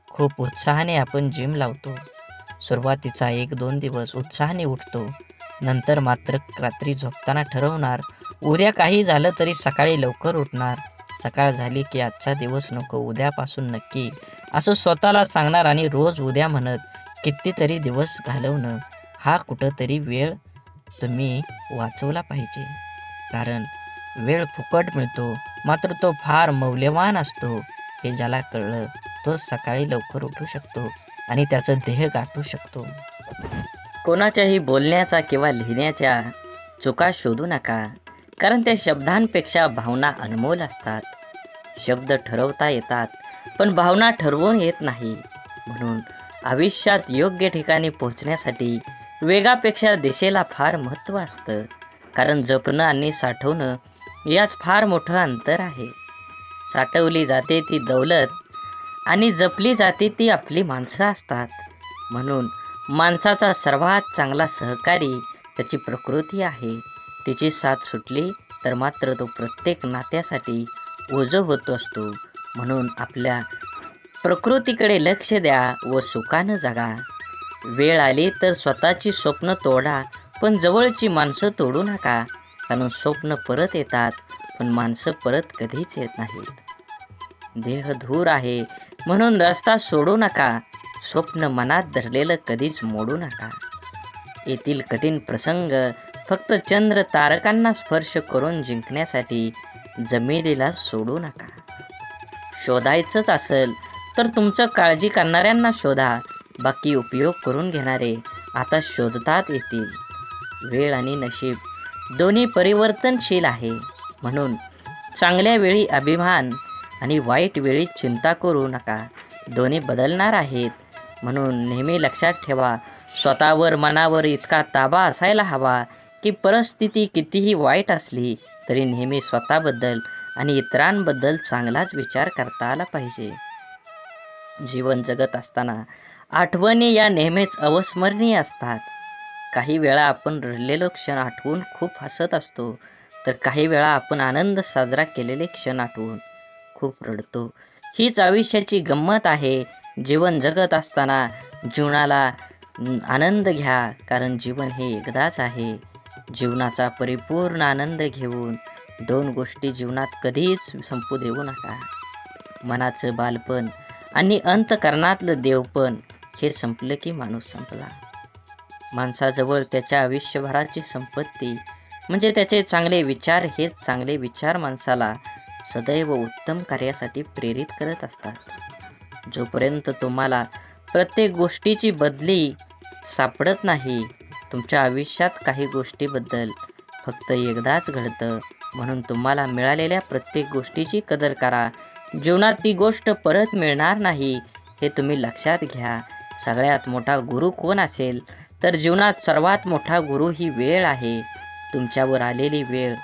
खूप उत्साहाने आपण जिम लावतो. सुरुवातीचा 1-2 दिवस उत्साहाने उठतो. नंतर मात्र रात्री झोपताना ठरवणार, उद्या काही झालं तरी सकाळी लवकर उठणार. सकाळ झाली की आजचा दिवस नको, उद्यापासून नक्की, असं स्वतःला सांगणार आणि रोज उद्या म्हणत कितीतरी दिवस घालवणं. हा कुठंतरी वेळ तुम्ही वाचवला पाहिजे. कारण वेळ फुकट मिळतो, मात्र तो फार मौल्यवान असतो. हे ज्याला कळलं तो सकाळी लवकर उठू शकतो आणि त्याचं ध्येय गाठू शकतो. कोणाच्याही बोलण्याचा किंवा लिहिण्याच्या चुका शोधू नका, कारण त्या शब्दांपेक्षा भावना अनमोल असतात. शब्द ठरवता येतात पण भावना ठरवून येत नाही. म्हणून आयुष्यात योग्य ठिकाणी पोहोचण्यासाठी वेगापेक्षा दिशेला फार महत्त्व असतं. कारण जपणं आणि साठवणं याच फार मोठं अंतर आहे. साठवली जाते ती दौलत आणि जपली जाते ती आपली माणसं असतात. म्हणून माणसाचा सर्वात चांगला सहकारी त्याची प्रकृती आहे. तिची साथ सुटली तर मात्र तो प्रत्येक नात्यासाठी ओझं होत असतो. म्हणून आपल्या प्रकृतीकडे लक्ष द्या व सुखानं जगा. वेळ आली तर स्वतःची स्वप्न तोडा, पण जवळची माणसं तोडू नका. कारण स्वप्न परत येतात पण माणसं परत कधीच येत नाहीत. देह धूर आहे म्हणून रस्ता सोडू नका. स्वप्न मनात धरलेलं कधीच मोडू नका. येथील कठीण प्रसंग फक्त चंद्र तारकांना स्पर्श करून जिंकण्यासाठी जमिनीला सोडू नका. शोधायचंच असेल तर तुमचं काळजी करणाऱ्यांना शोधा. बाकी उपयोग करून घेणारे आता शोधतात येतील. वेळ आणि नशीब दोन्ही परिवर्तनशील आहे. म्हणून चांगल्या वेळी अभिमान आणि वाईट वेळी चिंता करू नका. दोन्ही बदलणार आहेत. म्हणून नेहमी लक्षात ठेवा, स्वतःवर मनावर इतका ताबा असायला हवा की परिस्थिती कितीही वाईट असली तरी नेहमी स्वतःबद्दल आणि इतरांबद्दल चांगलाच विचार करता आला पाहिजे. जीवन जगत असताना आठवणी या नेहमीच अविस्मरणीय असतात. काही वेळा आपण रडलेलो क्षण आठवून खूप हसत असतो, तर काही वेळा आपण आनंद साजरा केलेले क्षण आठवून खूप रडतो. हीच आयुष्याची गंमत आहे. जीवन जगत असताना जीवनाला आनंद घ्या, कारण जीवन हे एकदाच आहे. जीवनाचा परिपूर्ण आनंद घेऊन 2 गोष्टी जीवनात कधीच संपू देऊ नका. मनाचं बालपण आणि अंतःकरणातलं देवपण हे संपलं की माणूस संपला. माणसाजवळ त्याच्या आयुष्यभराची संपत्ती म्हणजे त्याचे चांगले विचार. हेच चांगले विचार माणसाला सदैव उत्तम कार्यासाठी प्रेरित करत असतात. जोपर्यंत तुम्हाला प्रत्येक गोष्टीची बदली सापडत नाही, तुमच्या आयुष्यात काही गोष्टीबद्दल फक्त एकदाच घडतं. म्हणून तुम्हाला मिळालेल्या प्रत्येक गोष्टीची कदर करा. जीवनात ती गोष्ट परत मिळणार नाही हे तुम्ही लक्षात घ्या. सगळ्यात मोठा गुरु कोण असेल तर जीवनात सर्वात मोठा गुरु ही वेळ आहे. तुमच्यावर आलेली वेळ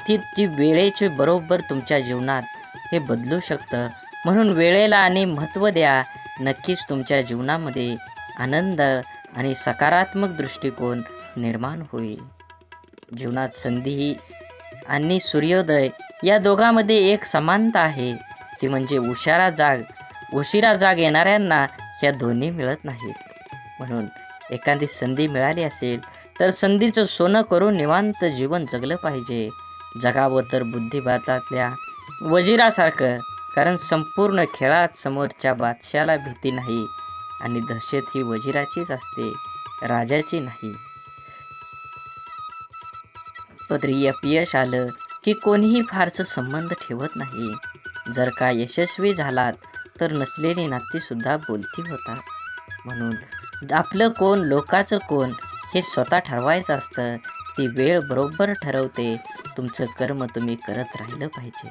ती वेळेचे बरोबर तुमच्या जीवनात हे बदलू शकतं. म्हणून वेळेला आणि महत्त्व द्या. नक्कीच तुमच्या जीवनामध्ये आनंद आणि सकारात्मक दृष्टिकोन निर्माण होईल. जीवनात संधी आणि सूर्योदय या दोघांमध्ये एक समानता आहे. ती म्हणजे उशिरा जाग येणाऱ्यांना या दोन्ही मिळत नाहीत. म्हणून एखादी संधी मिळाली असेल तर संधीचं सोनं करून निवांत जीवन जगलं पाहिजे. जगावं तर बुद्धिबळातल्या वजिरासारखं, कारण संपूर्ण खेळात समोरच्या बादशाला भीती नाही आणि दहशत ही वजिराचीच असते, राजाची नाही. पदरी अपयश आलं की कोणीही फारसं संबंध ठेवत नाही. जर का यशस्वी झालात तर नसलेली नातीसुद्धा बोलती होतात. म्हणून आपलं कोण लोकाचं कोण हे स्वतः ठरवायचं असतं. ती वेळ बरोबर ठरवते. तुमचं कर्म तुम्ही करत राहिलं पाहिजे.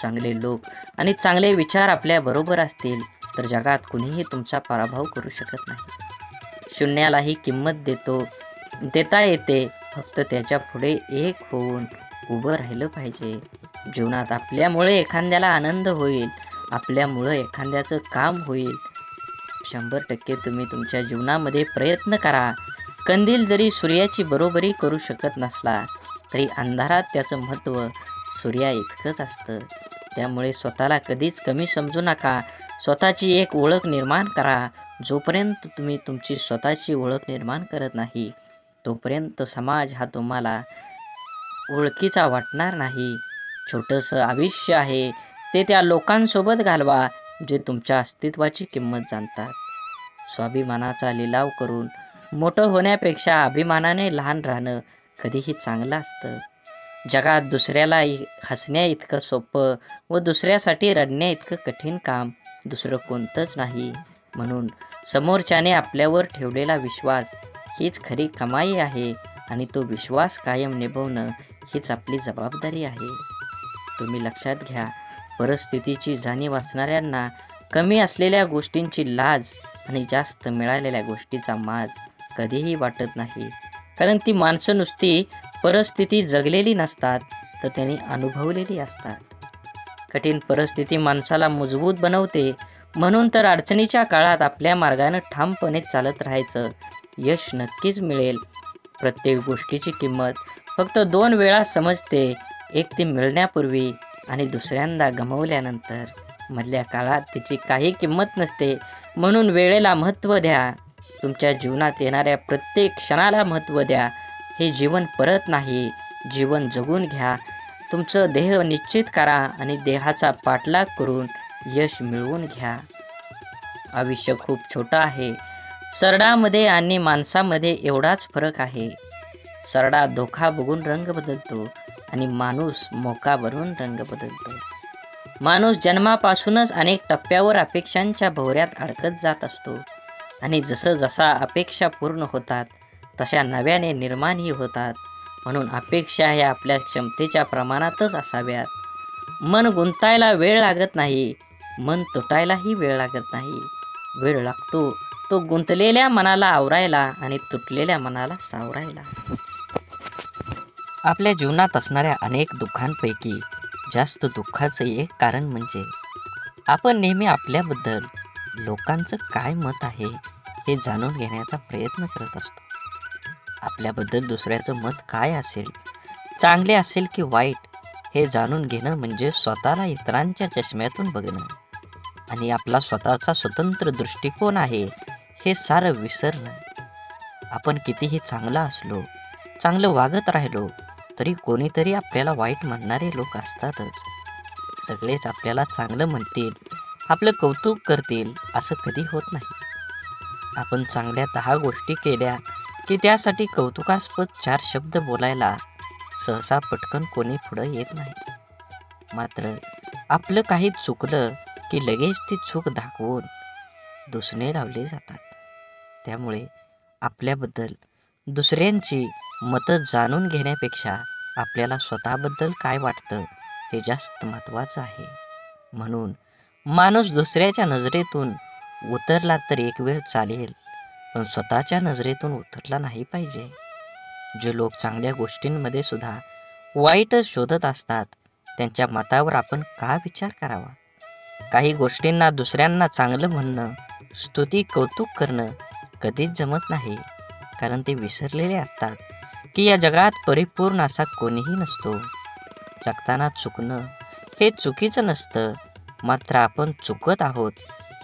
चांगले लोक आणि चांगले विचार आपल्या बरोबर असतील तर जगात कुणीही तुमचा पराभव करू शकत नाही. शून्यालाही किंमत देता येते, फक्त त्याच्या पुढे एक होऊन उभं राहिलं पाहिजे. जीवनात आपल्यामुळे एखाद्याला आनंद होईल, आपल्यामुळं एखाद्याचं काम होईल. 100% तुम्ही तुमच्या जीवनामध्ये प्रयत्न करा. कंदील जरी सूर्याची बरोबरी करू शकत नसला तरी अंधारात त्याचं महत्त्व सूर्या इतकंच असतं. त्यामुळे स्वतःला कधीच कमी समजू नका. स्वतःची एक ओळख निर्माण करा. जोपर्यंत तुम्ही तुमची स्वतःची ओळख निर्माण करत नाही तोपर्यंत समाज हा तुम्हाला ओळखीचा वाटणार नाही. छोटंसं आयुष्य आहे ते त्या लोकांसोबत घालवा जे तुमच्या अस्तित्वाची किंमत जाणतात. स्वाभिमानाचा लिलाव करून मोठं होण्यापेक्षा अभिमानाने लहान राहणं कधीही चांगलं असतं. जगात दुसऱ्याला हसण्या इतकं सोपं व दुसऱ्यासाठी रडण्या इतकं कठीण काम दुसरं कोणतंच नाही. म्हणून समोरच्याने आपल्यावर ठेवलेला विश्वास हीच खरी कमाई आहे आणि तो विश्वास कायम निभवणं हीच आपली जबाबदारी आहे. तुम्ही लक्षात घ्या, परिस्थितीची जाणीव असणाऱ्यांना कमी असलेल्या गोष्टींची लाज आणि जास्त मिळालेल्या गोष्टीचा माज कधीही वाटत नाही. कारण ती माणसं नुसती परिस्थिती जगलेली नसतात तर त्यांनी अनुभवलेली असतात. कठीण परिस्थिती माणसाला मजबूत बनवते. म्हणून तर अडचणीच्या काळात आपल्या मार्गाने ठामपणे चालत राहायचं. यश नक्कीच मिळेल. प्रत्येक गोष्टीची किंमत फक्त 2 वेळा समजते. एक ती मिळण्यापूर्वी आणि दुसऱ्यांदा गमावल्यानंतर. मधल्या काळात तिची काही किंमत नसते. म्हणून वेळेला महत्त्व द्या. तुमच्या जीवनात येणाऱ्या प्रत्येक क्षणाला महत्त्व द्या. हे जीवन परत नाही, जीवन जगून घ्या. तुमचं ध्येय निश्चित करा आणि देहाचा पाठलाग करून यश मिळवून घ्या. आयुष्य खूप छोटं आहे. सरडामध्ये आणि माणसामध्ये एवढाच फरक आहे. सरडा धोका बघून रंग बदलतो आणि माणूस मोका भरून रंग बदलतो. माणूस जन्मापासूनच अनेक टप्प्यावर अपेक्षांच्या भोवऱ्यात अडकत जात असतो आणि जसा अपेक्षा पूर्ण होतात तशा नव्याने निर्माणही होतात. म्हणून अपेक्षा ह्या आपल्या क्षमतेच्या प्रमाणातच असाव्यात. मन गुंतायला वेळ लागत नाही, मन तुटायलाही वेळ लागत नाही. वेळ लागतो तो गुंतलेल्या मनाला आवरायला आणि तुटलेल्या मनाला सावरायला. आपल्या जीवनात असणाऱ्या अनेक दुःखांपैकी जास्त दुःखाचं एक कारण म्हणजे आपण नेहमी आपल्याबद्दल लोकांचं काय मत आहे हे जाणून घेण्याचा प्रयत्न करत असतो. आपल्याबद्दल दुसऱ्याचं मत काय असेल, चांगले असेल की वाईट, हे जाणून घेणं म्हणजे स्वतःला इतरांच्या चष्म्यातून बघणं आणि आपला स्वतःचा स्वतंत्र दृष्टिकोन आहे हे सारं विसरणं. आपण कितीही चांगला असलो, चांगलं वागत राहिलो तरी कोणीतरी आपल्याला वाईट म्हणणारे लोक असतातच. सगळेच आपल्याला चांगलं म्हणतील, आपलं कौतुक करतील असं कधी होत नाही. आपण चांगल्या 10 गोष्टी केल्या की त्यासाठी कौतुकास्पद 4 शब्द बोलायला सहसा पटकन कोणी पुढं येत नाही. मात्र आपलं काही चुकलं की लगेच ती चूक दाखवून दुसणे लावले जातात. त्यामुळे आपल्याबद्दल दुसऱ्यांची मतं जाणून घेण्यापेक्षा आपल्याला स्वतःबद्दल काय वाटतं हे जास्त महत्त्वाचं आहे. म्हणून माणूस दुसऱ्याच्या नजरेतून उतरला तर एक वेळ चालेल, पण स्वतःच्या नजरेतून उतरला नाही पाहिजे. जे लोक चांगल्या गोष्टींमध्ये सुद्धा वाईटच शोधत असतात त्यांच्या मतावर आपण का विचार करावा. काही गोष्टींना दुसऱ्यांना चांगलं म्हणणं, स्तुती, कौतुक करणं कधीच जमत नाही. कारण ते विसरलेले असतात की या जगात परिपूर्ण असा कोणीही नसतो. जगताना चुकणं हे चुकीचं नसतं, मात्र आपण चुकत आहोत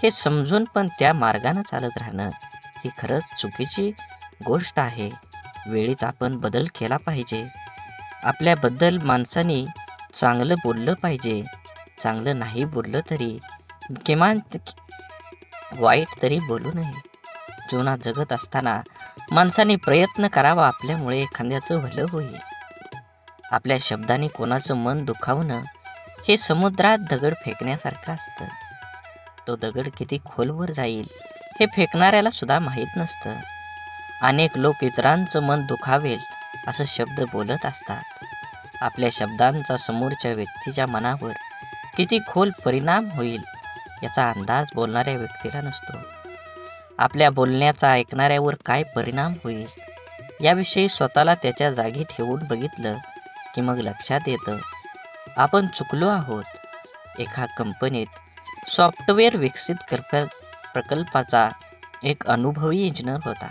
हे समजून पण त्या मार्गाने चालत राहणं ही खरंच चुकीची गोष्ट आहे. वेळीच आपण बदल केला पाहिजे. आपल्याबद्दल माणसाने चांगलं बोललं पाहिजे. चांगलं नाही बोललं तरी किमान वाईट तरी बोलू नये. जीवनात जगत असताना माणसाने प्रयत्न करावा, आपल्यामुळे एखाद्याचं भलं होईल. आपल्या शब्दाने कोणाचं मन दुखावणं हे समुद्रात दगड फेकण्यासारखं असतं. तो दगड किती खोलवर जाईल हे फेकणाऱ्याला सुद्धा माहीत नसतं. अनेक लोक इतरांचं मन दुखावेल असं शब्द बोलत असतात. आपल्या शब्दांचा समोरच्या व्यक्तीच्या मनावर किती खोल परिणाम होईल याचा अंदाज बोलणाऱ्या व्यक्तीला नसतो. आपल्या बोलण्याचा ऐकणाऱ्यावर काय परिणाम होईल याविषयी स्वतःला त्याच्या जागी ठेवून बघितलं की मग लक्षात येतं आपण चुकलो आहोत. एका कंपनीत सॉफ्टवेअर विकसित प्रकल्पाचा एक अनुभवी इंजिनियर होता.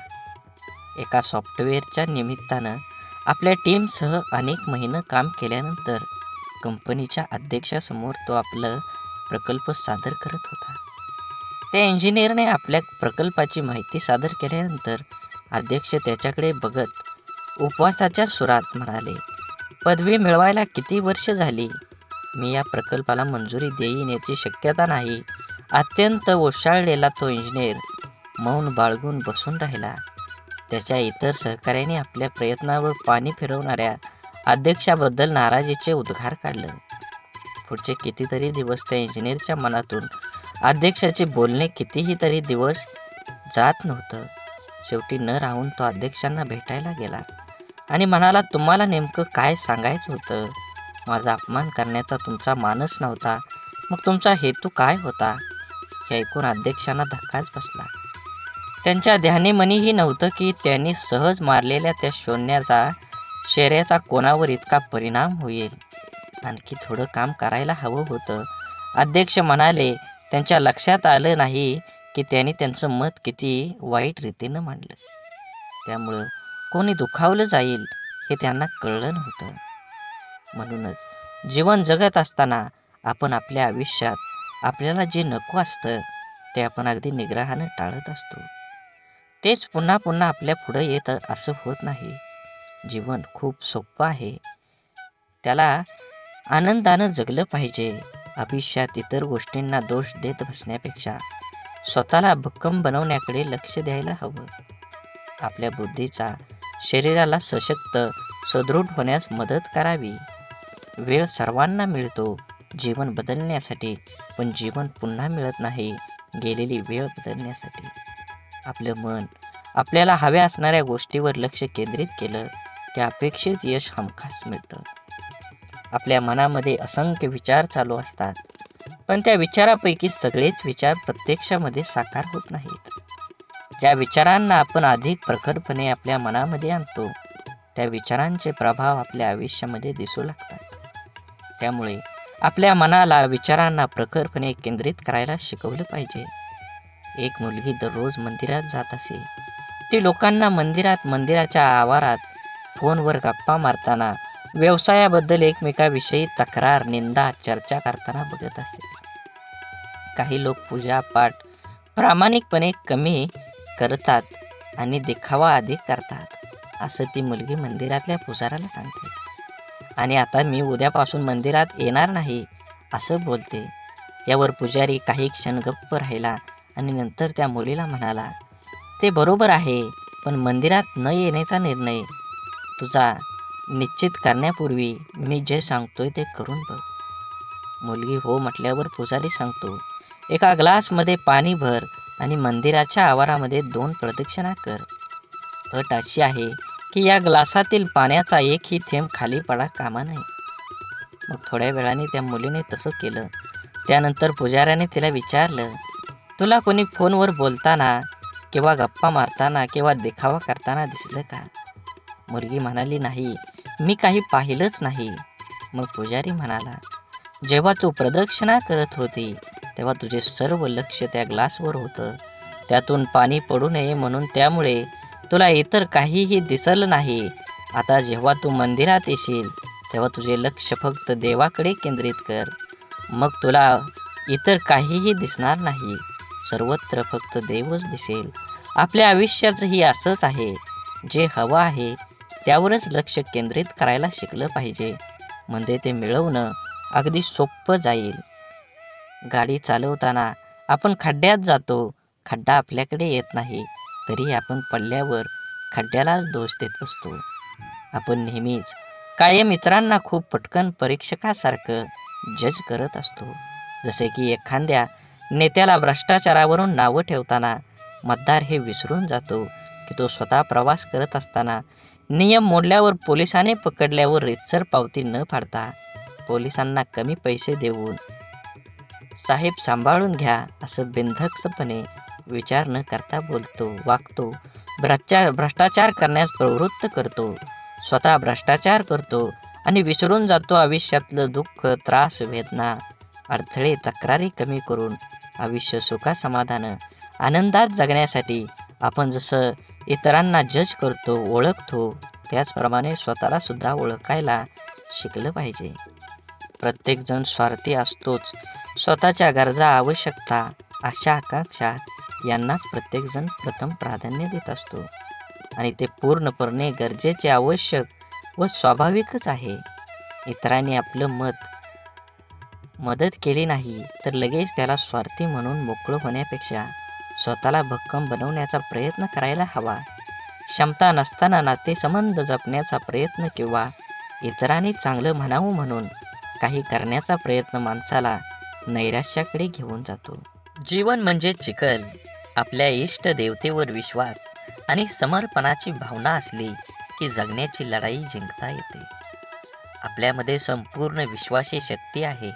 एका सॉफ्टवेअरच्या निमित्तानं आपल्या टीमसह अनेक महिने काम केल्यानंतर कंपनीच्या अध्यक्षासमोर तो आपलं प्रकल्प सादर करत होता. त्या इंजिनियरने आपल्या प्रकल्पाची माहिती सादर केल्यानंतर अध्यक्ष त्याच्याकडे बघत उपवासाच्या सुरात म्हणाले, पदवी मिळवायला किती वर्ष झाली? मी या प्रकल्पाला मंजुरी देईन याची शक्यता नाही. अत्यंत ओशाळलेला तो इंजिनियर मौन बाळगून बसून राहिला. त्याच्या इतर सहकाऱ्यांनी आपल्या प्रयत्नावर पाणी फिरवणाऱ्या अध्यक्षाबद्दल नाराजीचे उद्गार काढले. पुढचे कितीतरी दिवस त्या इंजिनियरच्या मनातून अध्यक्षाचे बोलणे कितीही तरी दिवस जात नव्हतं. शेवटी न राहून तो अध्यक्षांना भेटायला गेला आणि म्हणाला, तुम्हाला नेमकं काय सांगायचं होतं? माझा अपमान करण्याचा तुमचा मानस नव्हता, मग तुमचा हेतू काय होता? हे ऐकून अध्यक्षांना धक्काच बसला. त्यांच्या ध्यानीमनीही नव्हतं की त्यांनी सहज मारलेल्या त्या शौर्याचा कोणावर इतका परिणाम होईल. आणखी थोडं काम करायला हवं होतं. अध्यक्ष म्हणाले, त्यांच्या लक्षात आलं नाही की त्यांनी त्यांचं मत किती वाईट रीतीनं मांडलं. त्यामुळं कोणी दुखावलं जाईल हे त्यांना कळलं नव्हतं. म्हणूनच जीवन जगत असताना आपण आपल्या आयुष्यात आपल्याला जे नको असतं ते आपण अगदी निग्रहानं टाळत असतो. तेच पुन्हा पुन्हा आपल्या पुढं येत असं होत नाही. जीवन खूप सोपं आहे. त्याला आनंदानं जगलं पाहिजे. आयुष्यात इतर गोष्टींना दोष देत बसण्यापेक्षा स्वतःला भक्कम बनवण्याकडे लक्ष द्यायला हवं. आपल्या बुद्धीचा शरीराला सशक्त सदृढ होण्यास मदत करावी. वेळ सर्वांना मिळतो जीवन बदलण्यासाठी, पण जीवन पुन्हा मिळत नाही गेलेली वेळ बदलण्यासाठी. आपलं मन आपल्याला हव्या असणाऱ्या गोष्टीवर लक्ष केंद्रित केलं की अपेक्षित यश हमखास मिळतं. आपल्या मनामध्ये असंख्य विचार चालू असतात, पण त्या विचारापैकी सगळेच विचार प्रत्यक्षामध्ये साकार होत नाहीत. ज्या विचारांना आपण अधिक प्रखरपणे आपल्या मनामध्ये आणतो त्या विचारांचे प्रभाव आपल्या आयुष्यामध्ये दिसू लागतात. त्यामुळे आपल्या मनाला विचारांना प्रखरपणे केंद्रित करायला शिकवलं पाहिजे. एक मुलगी दररोज मंदिरात जात असे. ती लोकांना मंदिराच्या आवारात फोनवर गप्पा मारताना, व्यवसायाबद्दल एकमेकाविषयी तक्रार, निंदा, चर्चा करताना बघत असे. काही लोक पूजा पाठ प्रामाणिकपणे कमी करतात आणि देखावा अधिक करतात, असं ती मुलगी मंदिरातल्या पुजाऱ्याला सांगते. आणि आता मी उद्यापासून मंदिरात येणार नाही असं बोलते. यावर पुजारी काही क्षण गप्प राहिला आणि नंतर त्या मुलीला म्हणाला, ते बरोबर आहे, पण मंदिरात न येण्याचा निर्णय तुझा निश्चित करण्यापूर्वी मी जे सांगतोय ते करून बघ. मुलगी हो म्हटल्यावर पुजारी सांगतो, एका ग्लासमध्ये पाणी भर आणि मंदिराच्या आवारामध्ये 2 प्रदक्षिणा कर. अट अशी आहे की या ग्लासातील पाण्याचा एकही थेंब खाली पडा कामा नये. मग थोड्या वेळाने त्या मुलीने तसं केलं. त्यानंतर पुजाऱ्याने तिला विचारलं, तुला कोणी फोनवर बोलताना किंवा गप्पा मारताना किंवा देखावा करताना दिसलं का? मुलगी म्हणाली, नाही, मी काही पाहिलंच नाही. मग पुजारी म्हणाला, जेव्हा तू प्रदक्षिणा करत होती तेव्हा तुझे सर्व लक्ष त्या ग्लासवर होतं. त्यातून पाणी पडू नये म्हणून, त्यामुळे तुला इतर काहीही दिसलं नाही. आता जेव्हा तू मंदिरात येशील तेव्हा तुझे लक्ष फक्त देवाकडे केंद्रित कर. मग तुला इतर काहीही दिसणार नाही. सर्वत्र फक्त देवच दिसेल. आपल्या आयुष्याचंही असंच आहे. जे हवं आहे त्यावरच लक्ष केंद्रित करायला शिकलं पाहिजे, म्हणजे ते मिळवणं अगदी सोपं जाईल. गाडी चालवताना आपण खड्ड्यात जातो. खड्डा आपल्याकडे येत नाही, तरी आपण पडल्यावर खड्ड्यालाच दोष देत असतो. आपण नेहमीच कायम इतरांना खूप पटकन परीक्षकासारखं जज करत असतो. जसे की एखाद्या नेत्याला भ्रष्टाचारावरून नावं ठेवताना मतदार हे विसरून जातो की तो स्वतः प्रवास करत असताना नियम मोडल्यावर पोलिसाने पकडल्यावर रीतसर पावती न फाडता पोलिसांना कमी पैसे देऊन साहेब सांभाळून घ्या असं बिनधास्तपणे विचार न करता बोलतो, वागतो. भ्रष्टाचार करण्यास प्रवृत्त करतो. स्वतः भ्रष्टाचार करतो आणि विसरून जातो आयुष्यातलं दुःख, त्रास, वेदना, अडथळे, तक्रारी कमी करून आयुष्य सुखासमाधान आनंदात जगण्यासाठी आपण जसं इतरांना जज करतो, ओळखतो, त्याचप्रमाणे स्वतःला सुद्धा ओळखायला शिकलं पाहिजे. प्रत्येकजण स्वार्थी असतोच. स्वतःच्या गरजा, आवश्यकता, आशा, आकांक्षा यांनाच प्रत्येकजण प्रथम प्राधान्य देत असतो आणि ते पूर्णपणे गरजेचे, आवश्यक व स्वाभाविकच आहे. इतरांनी आपलं मदत केली नाही तर लगेच त्याला स्वार्थी म्हणून मोकळं होण्यापेक्षा स्वतःला भक्कम बनवण्याचा प्रयत्न करायला हवा. क्षमता नसताना नातेसंबंध जपण्याचा प्रयत्न किंवा इतरांनी चांगलं म्हणावं म्हणून काही करण्याचा प्रयत्न माणसाला नैराश्याकडे घेऊन जातो. जीवन म्हणजे चिखल. आपल्या इष्ट देवतेवर विश्वास आणि समर्पणाची भावना असली की जगण्याची लढाई जिंकता येते. आपल्यामध्ये संपूर्ण विश्वाची शक्ती आहे,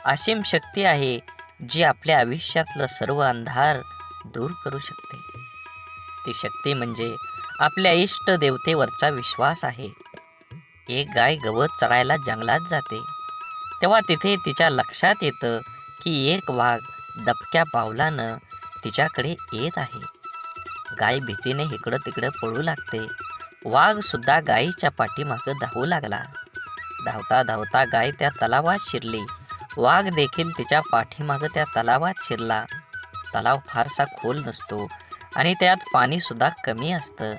असीम शक्ती आहे, जी आपल्या आयुष्यातलं सर्व अंधार दूर करू शकते. ती शक्ती म्हणजे आपल्या इष्ट देवतेवरचा विश्वास आहे. एक गाय गवत चरायला जंगलात जाते तेव्हा तिथे तिच्या लक्षात येतं की एक वाघ दबक्या पावलानं तिच्याकडे येत आहे. गाय भीतीने इकडं तिकडं पळू लागते. वाघ सुद्धा गायीच्या पाठीमागं धावू लागला. धावता धावता गाय त्या तलावात शिरली. वाघ देखील तिच्या पाठीमागं त्या तलावात शिरला. तलाव फारसा खोल नसतो आणि त्यात पाणी सुद्धा कमी असतं.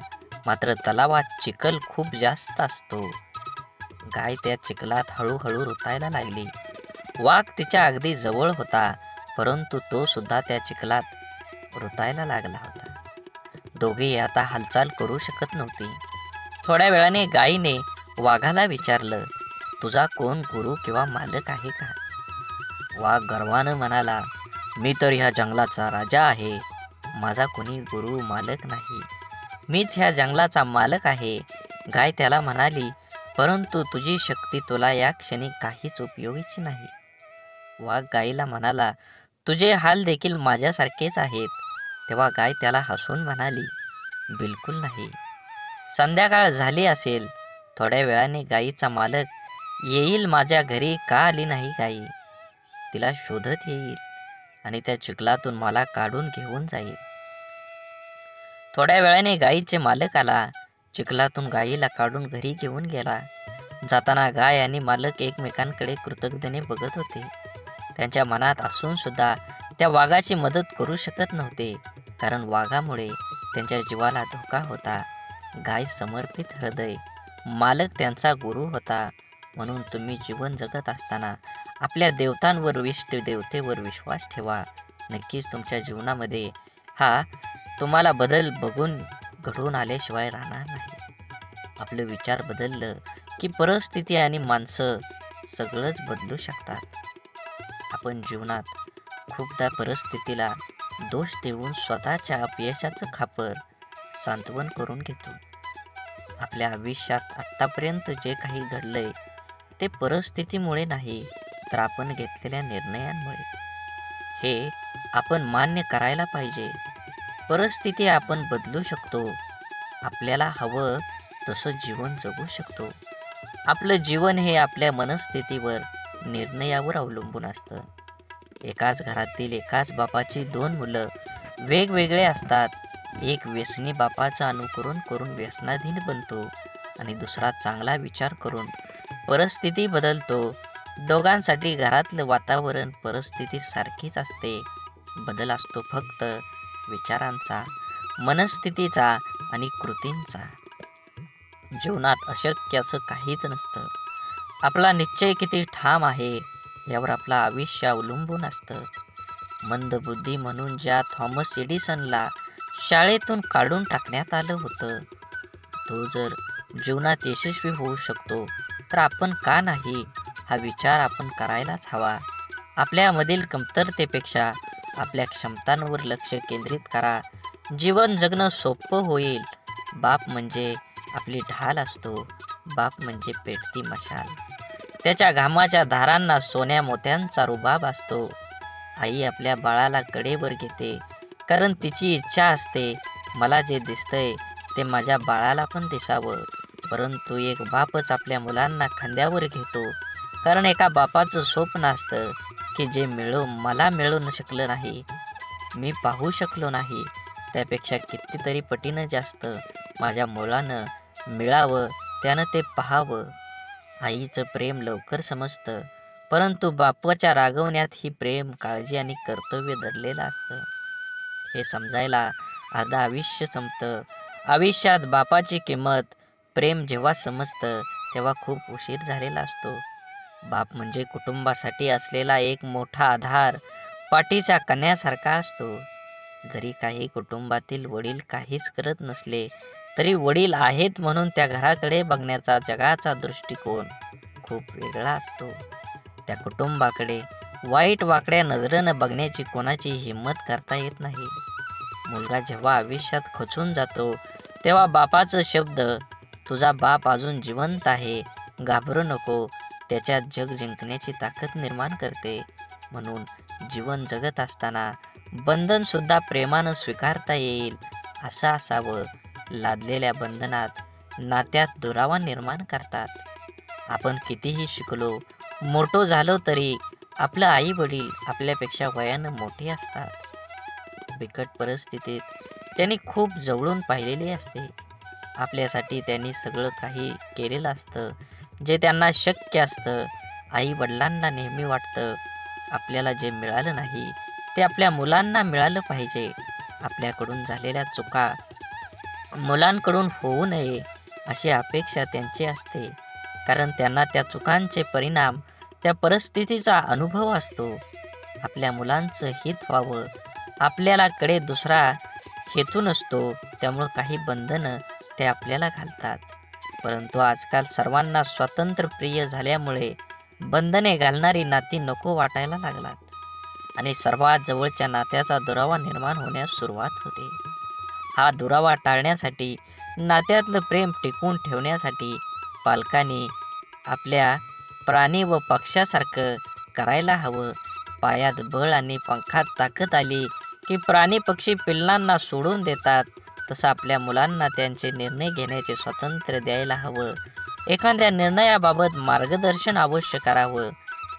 मात्र तलावात चिखल खूप जास्त असतो. गाय त्या चिखलात हळूहळू रुतायला लागली. वाघ तिच्या अगदी जवळ होता, परंतु तो सुद्धा त्या चिखलात रुतायला लागला होता. दोघेही आता हालचाल करू शकत नव्हती. थोड्या वेळाने गायीने वाघाला विचारलं, तुझा कोण गुरु किंवा मालक आहे का? वाघ गर्वानं म्हणाला, मी तर ह्या जंगलाचा राजा आहे. माझा कोणी गुरु मालक नाही. मीच ह्या जंगलाचा मालक आहे. गाय त्याला म्हणाली, परंतु तुझी शक्ती तुला या क्षणी काहीच उपयोगीची नाही. वाघ गायीला म्हणाला, तुझे हाल देखील माझ्यासारखेच आहेत. तेव्हा गाय त्याला हसून म्हणाली, बिलकुल नाही. संध्याकाळ झाली असेल. थोड्या वेळाने गायीचा मालक येईल. माझ्या घरी का आली नाही गायी? तिला शोधत येईल आणि त्या चिखलातून मला काढून घेऊन जाईल. थोड्या वेळाने गायीचे मालक आला. चिखलातून गायीला काढून घरी घेऊन गेला. जाताना गाय आणि मालक एकमेकांकडे कृतज्ञतेने बघत होते. त्यांच्या मनात असून सुद्धा त्या वाघाची मदत करू शकत नव्हते, कारण वाघामुळे त्यांच्या जीवाला धोका होता. गाय समर्पित हृदय, मालक त्यांचा गुरु होता. म्हणून तुम्ही जीवन जगत असताना आपल्या देवतांवर, इष्ट देवतेवर विश्वास ठेवा. नक्कीच तुमच्या जीवनामध्ये हा तुम्हाला बदल घडून आल्याशिवाय राहणार नाही. आपलं विचार बदललं की परिस्थिती आणि माणसं सगळंच बदलू शकतात. आपण जीवनात खूपदा परिस्थितीला दोष देऊन स्वतःच्या अपयशाचं खापर सांत्वन करून घेतो. आपल्या आयुष्यात आत्तापर्यंत जे काही घडलंय ते परिस्थितीमुळे नाही, तर आपण घेतलेल्या निर्णयांमुळे. हे आपण मान्य करायला पाहिजे. परिस्थिती आपण बदलू शकतो. आपल्याला हवं तसं जीवन जगू शकतो. आपलं जीवन हे आपल्या मनस्थितीवर, निर्णयावर अवलंबून असतं. एकाच घरातील एकाच बापाची दोन मुलं वेगवेगळे असतात. एक व्यसनी बापाचं अनुकरण करून व्यसनाधीन बनतो आणि दुसरा चांगला विचार करून परिस्थिती बदलतो. दोघांसाठी घरातलं वातावरण, परिस्थिती सारखीच असते. बदल असतो फक्त विचारांचा, मनस्थितीचा आणि कृतींचा. जीवनात अशक्य असं काहीच नसतं. आपला निश्चय किती ठाम आहे यावर आपलं आयुष्य अवलंबून असतं. मंदबुद्धी म्हणून ज्या थॉमस एडिसनला शाळेतून काढून टाकण्यात आलं होतं, तो जर जीवनात यशस्वी होऊ शकतो तर आपण का नाही, हा विचार आपण करायलाच हवा. आपल्यामधील कमतरतेपेक्षा आपल्या क्षमतांवर लक्ष केंद्रित करा. जीवन जगणं सोपं होईल. बाप म्हणजे आपली ढाल असतो. बाप म्हणजे पेटती मशाल. त्याच्या घामाच्या धारांना सोन्या मोत्यांचा रुबाब असतो. आई आपल्या बाळाला कडेवर घेते, कारण तिची इच्छा असते, मला जे दिसतंय ते माझ्या बाळाला पण दिसावं. परंतु एक बापच आपल्या मुलांना खांद्यावर घेतो. कारण एका बापाचं स्वप्न असतं की जे मला मिळू शकलं नाही, मी पाहू शकलो नाही, त्यापेक्षा कितीतरी पटीनं जास्त माझ्या मुलानं मिळावं, त्यानं ते पाहावं. आईचं प्रेम लवकर समजतं, परंतु बापाच्या रागवण्यात ही प्रेम, काळजी आणि कर्तव्य दडलेलं असतं. हे समजायला अर्ध आयुष्य संपतं. आयुष्यात बापाची किंमत, प्रेम जेव्हा समजतं तेव्हा खूप उशीर झालेला असतो. बाप म्हणजे कुटुंबासाठी असलेला एक मोठा आधार, पाठीच्या कण्यासारखा असतो. जरी काही कुटुंबातील वडील काहीच करत नसले तरी वडील आहेत म्हणून त्या घराकडे बघण्याचा जगाचा दृष्टिकोन खूप वेगळा असतो. त्या कुटुंबाकडे वाईट वाकड्या नजरेनं बघण्याची कोणाची हिंमत करता येत नाही. मुलगा जेव्हा आयुष्यात खचून जातो तेव्हा बापाचं शब्द, तुझा बाप अजून जिवंत आहे, घाबरू नको, त्याच्यात जग जिंकण्याची ताकद निर्माण करते. म्हणून जीवन जगत असताना बंधन सुद्धा प्रेमानं स्वीकारता येईल असं असावं. लादलेल्या बंधनात नात्यात दुरावा निर्माण करतात. आपण कितीही शिकलो, मोठो झालो तरी आपलं आई वडील आपल्यापेक्षा वयानं मोठे असतात. बिकट परिस्थितीत त्यांनी खूप जवळून पाहिलेली असते. आपल्यासाठी त्यांनी सगळं काही केलेलं असतं जे त्यांना शक्य असतं. आई वडिलांना नेहमी वाटतं आपल्याला जे मिळालं नाही ते आपल्या मुलांना मिळालं पाहिजे. आपल्याकडून झालेल्या चुका मुलांकडून होऊ नये अशी अपेक्षा त्यांची असते. कारण त्यांना त्या चुकांचे परिणाम, त्या परिस्थितीचा अनुभव असतो. आपल्या मुलांचं हित व्हावं, आपल्याला कडे दुसरा हेतू नसतो. त्यामुळं काही बंधनं ते आपल्याला घालतात. परंतु आजकाल सर्वांना स्वातंत्र्य प्रिय झाल्यामुळे बंधने घालणारी नाती नको वाटायला लागतात आणि सर्वात जवळच्या नात्याचा दुरावा निर्माण होण्यास सुरुवात होते. हा दुरावा टाळण्यासाठी, नात्यातलं प्रेम टिकवून ठेवण्यासाठी पालकांनी आपल्या प्राणी व पक्ष्यासारखं करायला हवं. पायात बळ आणि पंखात ताकद आली की प्राणी पक्षी पिल्लांना सोडून देतात, तसं आपल्या मुलांना त्यांचे निर्णय घेण्याचे स्वातंत्र्य द्यायला हवं. एखाद्या निर्णयाबाबत मार्गदर्शन अवश्य करावं,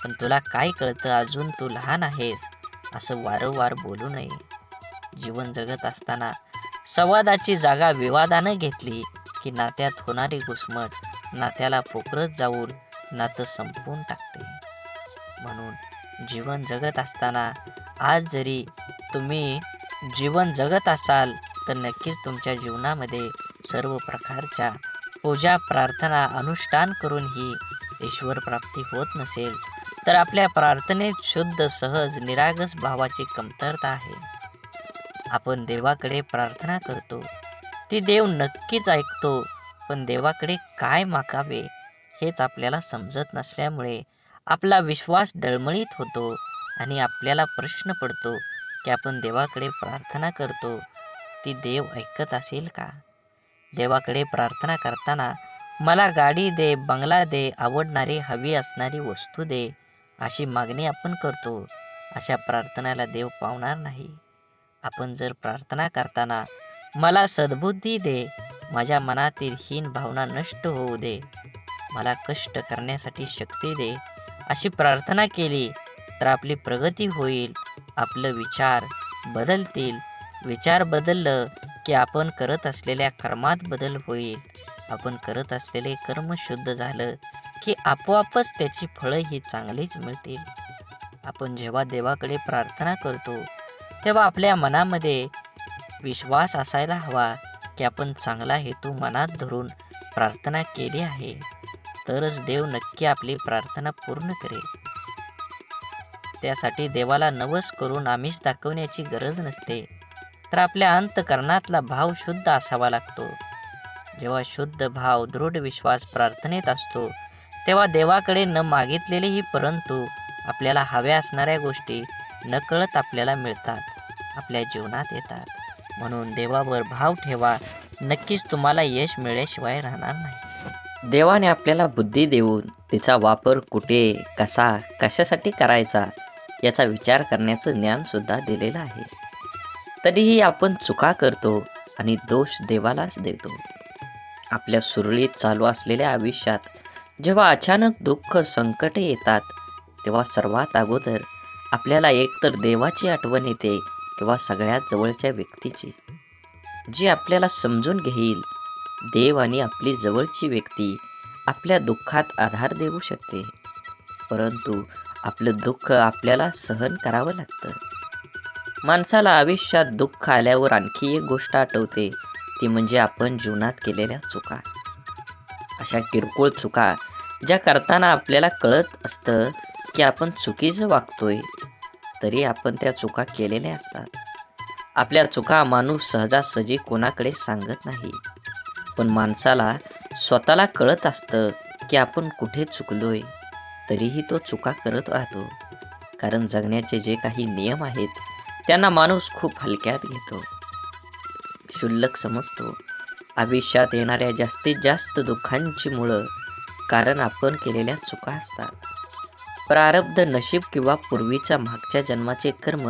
पण तुला काय कळतं, अजून तू लहान आहेस, असं वारंवार बोलू नये. जीवन जगत असताना संवादाची जागा विवादानं घेतली की नात्यात होणारी घुसमट नात्याला पोखरत जाऊन नातं संपवून टाकते. म्हणून जीवन जगत असताना आज जरी तुम्ही जीवन जगत असाल तर नक्कीच तुमच्या जीवनामध्ये सर्व प्रकारच्या पूजा, प्रार्थना, अनुष्ठान करूनही ईश्वर प्राप्ती होत नसेल तर आपल्या प्रार्थनेत शुद्ध, सहज, निरागस भावाची कमतरता आहे. आपण देवाकडे प्रार्थना करतो, ती देव नक्कीच ऐकतो, पण देवाकडे काय मागावे हेच आपल्याला समजत नसल्यामुळे आपला विश्वास डळमळीत होतो आणि आपल्याला प्रश्न पडतो की आपण देवाकडे प्रार्थना करतो, ती देव ऐकत असेल का? देवाकडे प्रार्थना करताना मला गाडी दे, बंगला दे, आवडणारी हवी असणारी वस्तू दे, अशी मागणी आपण करतो. अशा प्रार्थनेला देव पावणार नाही. आपण जर प्रार्थना करताना मला सद्बुद्धी दे, माझ्या मनातील हीन भावना नष्ट होऊ दे, मला कष्ट करण्यासाठी शक्ती दे, अशी प्रार्थना केली तर आपली प्रगती होईल. आपलं विचार बदलतील. विचार बदललं की आपण करत असलेल्या कर्मात बदल होईल. आपण करत असलेले कर्म शुद्ध झालं की आपोआपच त्याची फळं ही चांगलीच मिळतील. आपण जेव्हा देवाकडे प्रार्थना करतो तेव्हा आपल्या मनामध्ये विश्वास असायला हवा की आपण चांगला हेतू मनात धरून प्रार्थना केली आहे, तरच देव नक्की आपली प्रार्थना पूर्ण करेल. त्यासाठी देवाला नवस करून आमिष दाखवण्याची गरज नसते, तर आपल्या अंतःकरणातला भाव शुद्ध असावा लागतो. जेव्हा शुद्ध भाव, दृढ विश्वास प्रार्थनेत असतो तेव्हा देवाकडे न मागितलेलेही परंतु आपल्याला हव्या असणाऱ्या गोष्टी नकळत आपल्याला मिळतात, आपल्या जीवनात येतात. म्हणून देवावर भाव ठेवा, नक्कीच तुम्हाला यश मिळाल्याशिवाय राहणार नाही. देवाने आपल्याला बुद्धी देऊन तिचा वापर कुठे, कसा, कशासाठी करायचा याचा विचार करण्याचं ज्ञान सुद्धा दिलेलं आहे. तरीही आपण चुका करतो आणि दोष देवालाच देतो. आपल्या सुरळीत चालू असलेल्या आयुष्यात जेव्हा अचानक दुःख संकटे येतात, तेव्हा सर्वात अगोदर आपल्याला एकतर देवाची आठवण येते किंवा सगळ्यात जवळच्या व्यक्तीची, जी आपल्याला समजून घेईल. देव आणि आपली जवळची व्यक्ती आपल्या दुःखात आधार देऊ शकते, परंतु आपलं दुःख आपल्याला सहन करावं लागतं. माणसाला आयुष्यात दुःख आल्यावर आणखी एक गोष्ट आठवते, ती म्हणजे आपण जीवनात केलेल्या चुका. अशा किरकोळ चुका ज्या करताना आपल्याला कळत असतं की आपण चुकीचं वागतोय, तरी आपण त्या चुका केलेल्या असतात. आपल्या चुका माणूस सहजासहजी कोणाकडे सांगत नाही, पण माणसाला स्वतःला कळत असतं की आपण कुठे चुकलोय, तरीही तो चुका करत राहतो. कारण जगण्याचे जे काही नियम आहेत त्यांना माणूस खूप हलक्यात घेतो, क्षुल्लक समजतो. आयुष्यात येणाऱ्या जास्तीत जास्त दुःखांची मुळं कारण आपण केलेल्या चुका असतात. प्रारब्ध, नशीब किंवा पूर्वीच्या मागच्या जन्माचे कर्म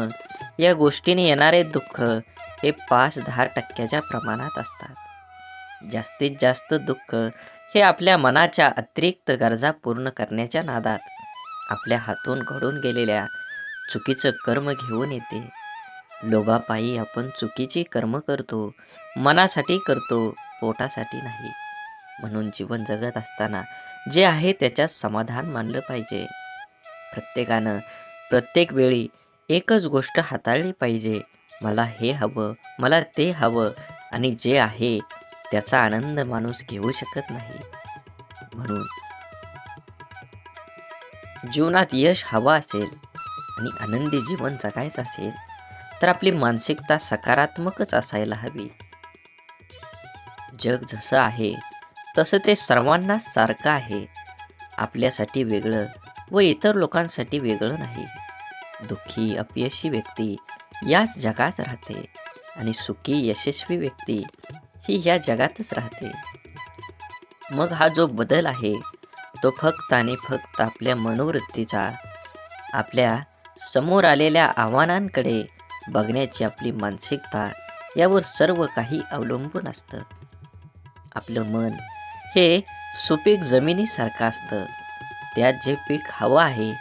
या गोष्टीने येणारे दुःख हे 5-10% प्रमाणात असतात. जास्तीत जास्त दुःख हे आपल्या मनाच्या अतिरिक्त गरजा पूर्ण करण्याच्या नादात आपल्या हातून घडून गेलेल्या चुकीचं कर्म घेऊन येते. लोभापायी आपण चुकीची कर्म करतो, मनासाठी करतो, पोटासाठी नाही. म्हणून जीवन जगत असताना जे आहे त्याच्यात समाधान मानलं पाहिजे. प्रत्येकानं प्रत्येक वेळी एकच गोष्ट हाताळली पाहिजे, मला हे हवं, मला ते हवं, आणि जे आहे त्याचा आनंद माणूस घेऊ शकत नाही. म्हणून जीवनात यश हवं असेल आणि आनंदी जीवन जगायचं असेल तर आपली मानसिकता सकारात्मकच असायला हवी. जग जसं आहे तसं ते सर्वांना सारखं आहे. आपल्यासाठी वेगळं व इतर लोकांसाठी वेगळं नाही. दुःखी, अपयशी व्यक्ती याच जगात राहते आणि सुखी, यशस्वी व्यक्ती ही या जगातच राहते. मग हा जो बदल आहे तो फक्त आणि फक्त आपल्या मनोवृत्तीचा, आपल्या समोर आलेल्या आव्हानांकडे बघण्याची आपली मानसिकता यावर सर्व काही अवलंबून असतं. आपलं मन हे सुपीक जमिनीसारखं असतं. त्यात जे पीक हवं आहे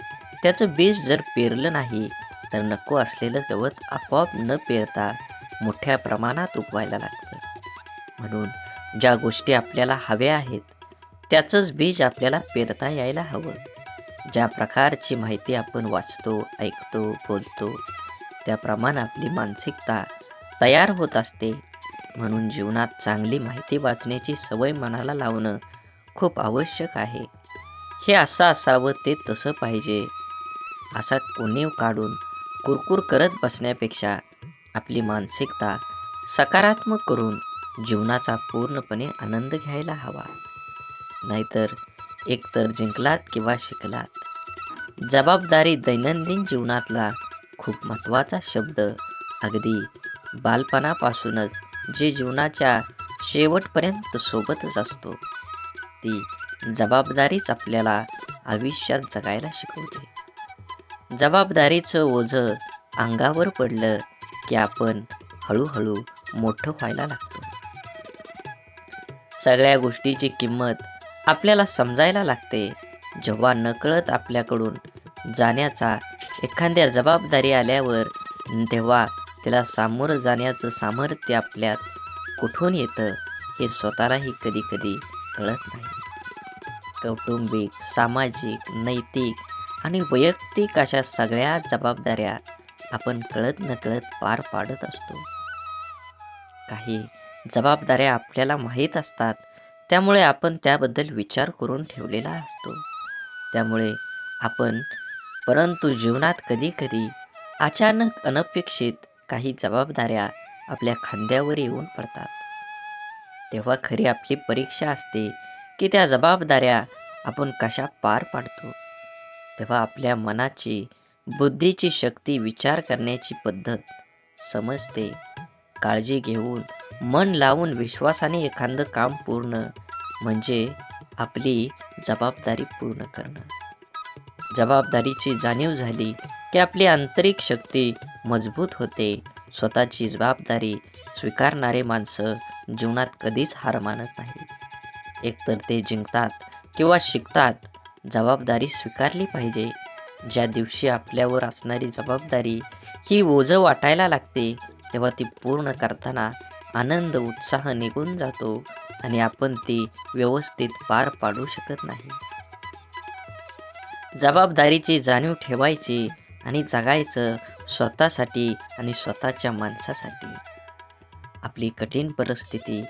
त्याचं बीज जर पेरलं नाही तर नको असलेलं गवत आपोआप न पेरता मोठ्या प्रमाणात उगवायला लागतं. म्हणून ज्या गोष्टी आपल्याला हव्या आहेत त्याचंच बीज आपल्याला पेरता यायला हवं. ज्या प्रकारची माहिती आपण वाचतो, ऐकतो, बोलतो त्याप्रमाणे आपली मानसिकता तयार होत असते. म्हणून जीवनात चांगली माहिती वाचण्याची सवय मनाला लावणं खूप आवश्यक आहे. हे असं असावं, ते तसं पाहिजे असा उणीव काढून कुरकुर करत बसण्यापेक्षा आपली मानसिकता सकारात्मक करून जीवनाचा पूर्णपणे आनंद घ्यायला हवा. नाहीतर एकतर जिंकलात किंवा शिकलात. जबाबदारी दैनंदिन जीवनातला खूप महत्त्वाचा शब्द. अगदी बालपणापासूनच जे जीवनाच्या शेवटपर्यंत सोबतच असतो, ती जबाबदारीच आपल्याला आयुष्यात जगायला शिकवते. जबाबदारीचं ओझं अंगावर पडलं की आपण हळूहळू मोठं व्हायला लागतो. सगळ्या गोष्टीची किंमत आपल्याला समजायला लागते जेव्हा नकळत आपल्याकडून जाण्याचा एखाद्या जबाबदारी आल्यावर, तेव्हा त्याला सामोरं जाण्याचं सामर्थ्य आपल्यात कुठून येतं हे स्वतःलाही कधी कधी कळत नाही. कौटुंबिक, सामाजिक, नैतिक आणि वैयक्तिक अशा सगळ्या जबाबदाऱ्या आपण कळत नकळत पार पाडत असतो. काही जबाबदाऱ्या आपल्याला माहीत असतात, त्यामुळे आपण त्याबद्दल विचार करून ठेवलेला असतो. त्यामुळे आपण परंतु जीवनात कधी कधी अचानक अनपेक्षित काही जबाबदाऱ्या आपल्या खांद्यावर येऊन पडतात. तेव्हा खरी आपली परीक्षा असते की त्या जबाबदाऱ्या आपण कशा पार पाडतो. तेव्हा आपल्या मनाची, बुद्धीची शक्ती, विचार करण्याची पद्धत समजते. काळजी घेऊन, मन लावून, विश्वासाने एखादं काम पूर्ण म्हणजे आपली जबाबदारी पूर्ण करणं. जबाबदारीची जाणीव झाली की आपली आंतरिक शक्ती मजबूत होते. स्वतःची जबाबदारी स्वीकारणारे माणसं जीवनात कधीच हार मानत नाही. एकतर ते जिंकतात किंवा शिकतात. जबाबदारी स्वीकारली पाहिजे. ज्या दिवशी आपल्यावर असणारी जबाबदारी ही ओझं वाटायला लागते, तेव्हा ती पूर्ण करताना आनंद उत्साह निघून जातो आणि आपण ती व्यवस्थित पार पाडू शकत नाही. जबाबदारीची जाणीव ठेवायची आणि जगायचं स्वतःसाठी आणि स्वतःच्या माणसासाठी. आपली कठीण परिस्थिती,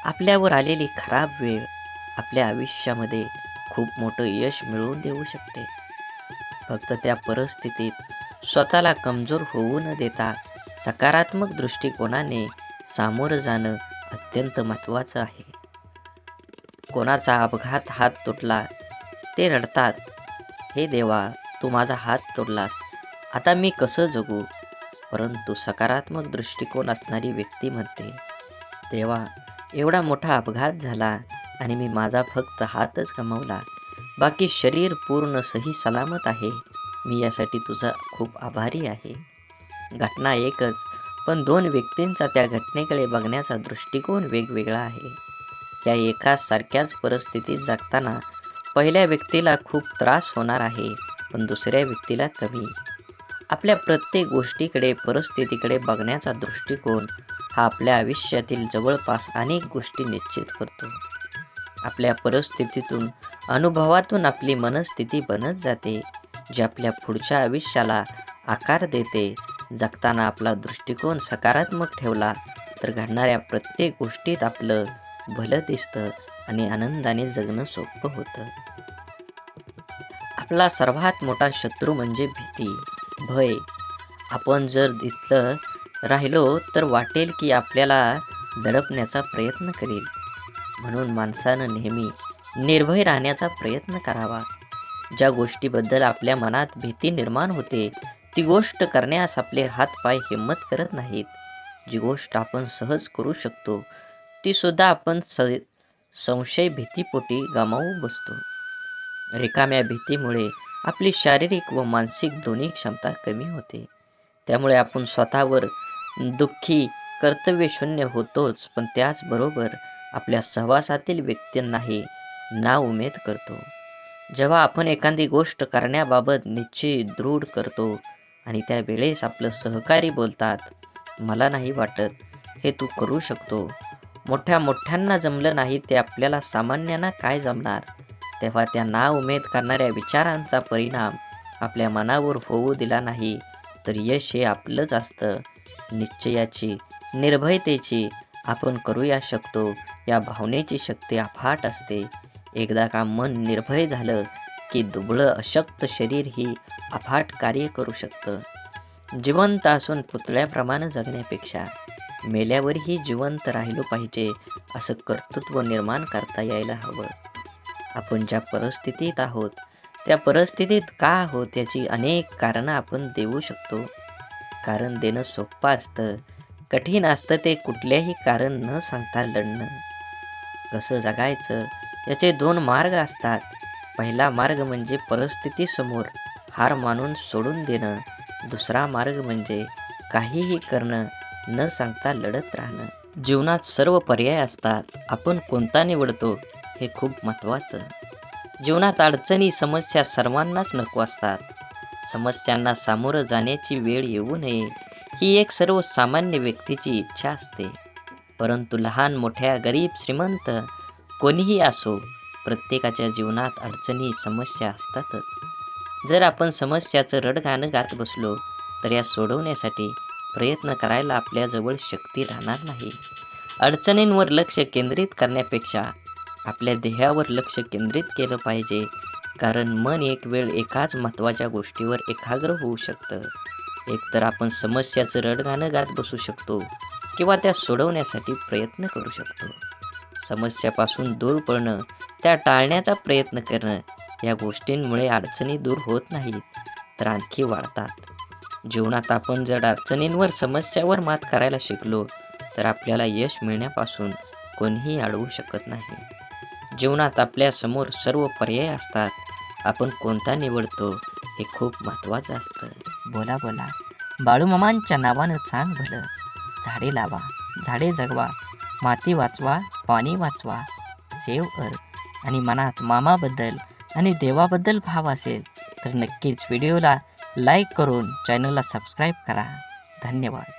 आपल्यावर आलेली खराब वेळ आपल्या आयुष्यामध्ये खूप मोठं यश मिळवून देऊ शकते. फक्त त्या परिस्थितीत स्वतःला कमजोर होऊ न देता सकारात्मक दृष्टिकोनाने सामोरं जाणं अत्यंत महत्त्वाचं आहे. कोणाचा अपघात हात तुटला, ते रडतात, हे देवा, तू माझा हात तोडलास, आता मी कसं जगू? परंतु सकारात्मक दृष्टिकोन असणारी व्यक्ती म्हणते, देवा, एवढा मोठा अपघात झाला आणि मी माझा फक्त हातच गमावला, बाकी शरीर पूर्ण सही सलामत आहे. मी यासाठी तुझा खूप आभारी आहे. घटना एकच, पण दोन व्यक्तींचा त्या घटनेकडे बघण्याचा दृष्टिकोन वेगवेगळा आहे. या एकाच सारख्याच परिस्थितीत जगताना पहिल्या व्यक्तीला खूप त्रास होणार आहे, पण दुसऱ्या व्यक्तीला कमी. आपल्या प्रत्येक गोष्टीकडे, परिस्थितीकडे बघण्याचा दृष्टिकोन हा आपल्या आयुष्यातील जवळपास अनेक गोष्टी निश्चित करतो. आपल्या परिस्थितीतून, अनुभवातून आपली मनस्थिती बनत जाते, जी आपल्या पुढच्या आयुष्याला आकार देते. जगताना आपला दृष्टिकोन सकारात्मक ठेवला तर घडणाऱ्या प्रत्येक गोष्टीत आपलं भलं दिसतं आणि आनंदाने जगणं सोपं होतं. आपला सर्वात मोठा शत्रू म्हणजे भीती, भय. आपण जर इथलं राहिलो तर वाटेल की आपल्याला दडपण्याचा प्रयत्न करेल. म्हणून माणसानं नेहमी निर्भय राहण्याचा प्रयत्न करावा. ज्या गोष्टीबद्दल आपल्या मनात भीती निर्माण होते, ती गोष्ट करण्यास आपले हातपाय हिंमत करत नाहीत. जी गोष्ट आपण सहज करू शकतो, ती सुद्धा आपण संशय भीतीपोटी गमावू बसतो. रिकाम्या भीतीमुळे आपली शारीरिक व मानसिक दोन्ही क्षमता कमी होते. त्यामुळे आपण स्वतःवर दुःखी, कर्तव्यशून्य होतोच, पण त्याचबरोबर आपल्या सहवासातील व्यक्तींनाही नाउमेद करतो. जेव्हा आपण एखादी गोष्ट करण्याबाबत निश्चय दृढ करतो आणि त्यावेळेस आपलं सहकारी बोलतात, मला नाही वाटत हे तू करू शकतो, मोठ्यांना जमलं नाही ते आपल्याला सामान्यांना काय जमणार, तेव्हा त्या नाउमेद करणाऱ्या विचारांचा परिणाम आपल्या मनावर होऊ दिला नाही तर यश हे आपलंच असतं. निश्चयाची, निर्भयतेची, आपण करूया शकतो या भावनेची शक्ती अफाट असते. एकदा का मन निर्भय झालं की दुबळं अशक्त शरीर ही अफाट कार्य करू शकतं. जिवंत असून पुतळ्याप्रमाणे जगण्यापेक्षा मेल्यावरही जिवंत राहिलो पाहिजे असं कर्तृत्व निर्माण करता यायला हवं. आपण ज्या परिस्थितीत आहोत, त्या परिस्थितीत का आहोत याची अनेक कारणं आपण देऊ शकतो. कारण देणं सोपं असतं, कठीण असतं ते कुठल्याही कारण न सांगता लढणं. कसं जगायचं याचे दोन मार्ग असतात. पहिला मार्ग म्हणजे परिस्थितीसमोर हार मानून सोडून देणं. दुसरा मार्ग म्हणजे काहीही करणं, न सांगता लढत राहणं. जीवनात सर्व पर्याय असतात, आपण कोणता निवडतो हे खूप महत्त्वाचं. जीवनात अडचणी, समस्या सर्वांनाच नको असतात. समस्यांना सामोरं जाण्याची वेळ येऊ नये ही एक सर्वसामान्य व्यक्तीची इच्छा असते. परंतु लहान मोठ्या, गरीब श्रीमंत कोणीही असो, प्रत्येकाच्या जीवनात अडचणी, समस्या असतातच. जर आपण समस्याचं रडगाणं गात बसलो तर या सोडवण्यासाठी प्रयत्न करायला आपल्याजवळ शक्ती राहणार नाही. अडचणींवर लक्ष केंद्रित करण्यापेक्षा आपल्या ध्येयावर लक्ष केंद्रित केलं पाहिजे, कारण मन एक वेळ एकाच महत्त्वाच्या गोष्टीवर एकाग्र होऊ शकतं. एकतर आपण समस्याचं रडगाणं गात बसू शकतो किंवा त्या सोडवण्यासाठी प्रयत्न करू शकतो. समस्यापासून दूर पळणं, त्या टाळण्याचा प्रयत्न करणं, या गोष्टींमुळे अडचणी दूर होत नाहीत तर आणखी वाढतात. जीवनात आपण जर अडचणींवर, समस्यावर मात करायला शिकलो तर आपल्याला यश मिळण्यापासून कोणीही अडवू शकत नाही. जीवनात आपल्यासमोर सर्व पर्याय असतात, आपण कोणता निवडतो हे खूप महत्त्वाचं असतं. बोला बोला, बाळूमामांच्या नावानं चांग भलं. झाडे लावा, झाडे जगवा, माती वाचवा, पाणी वाचवा, सेव्ह कर आणि मनात मामाबद्दल आणि देवाबद्दल भाव असेल तर नक्कीच व्हिडिओला लाईक करून चॅनलला सबस्क्राईब करा. धन्यवाद.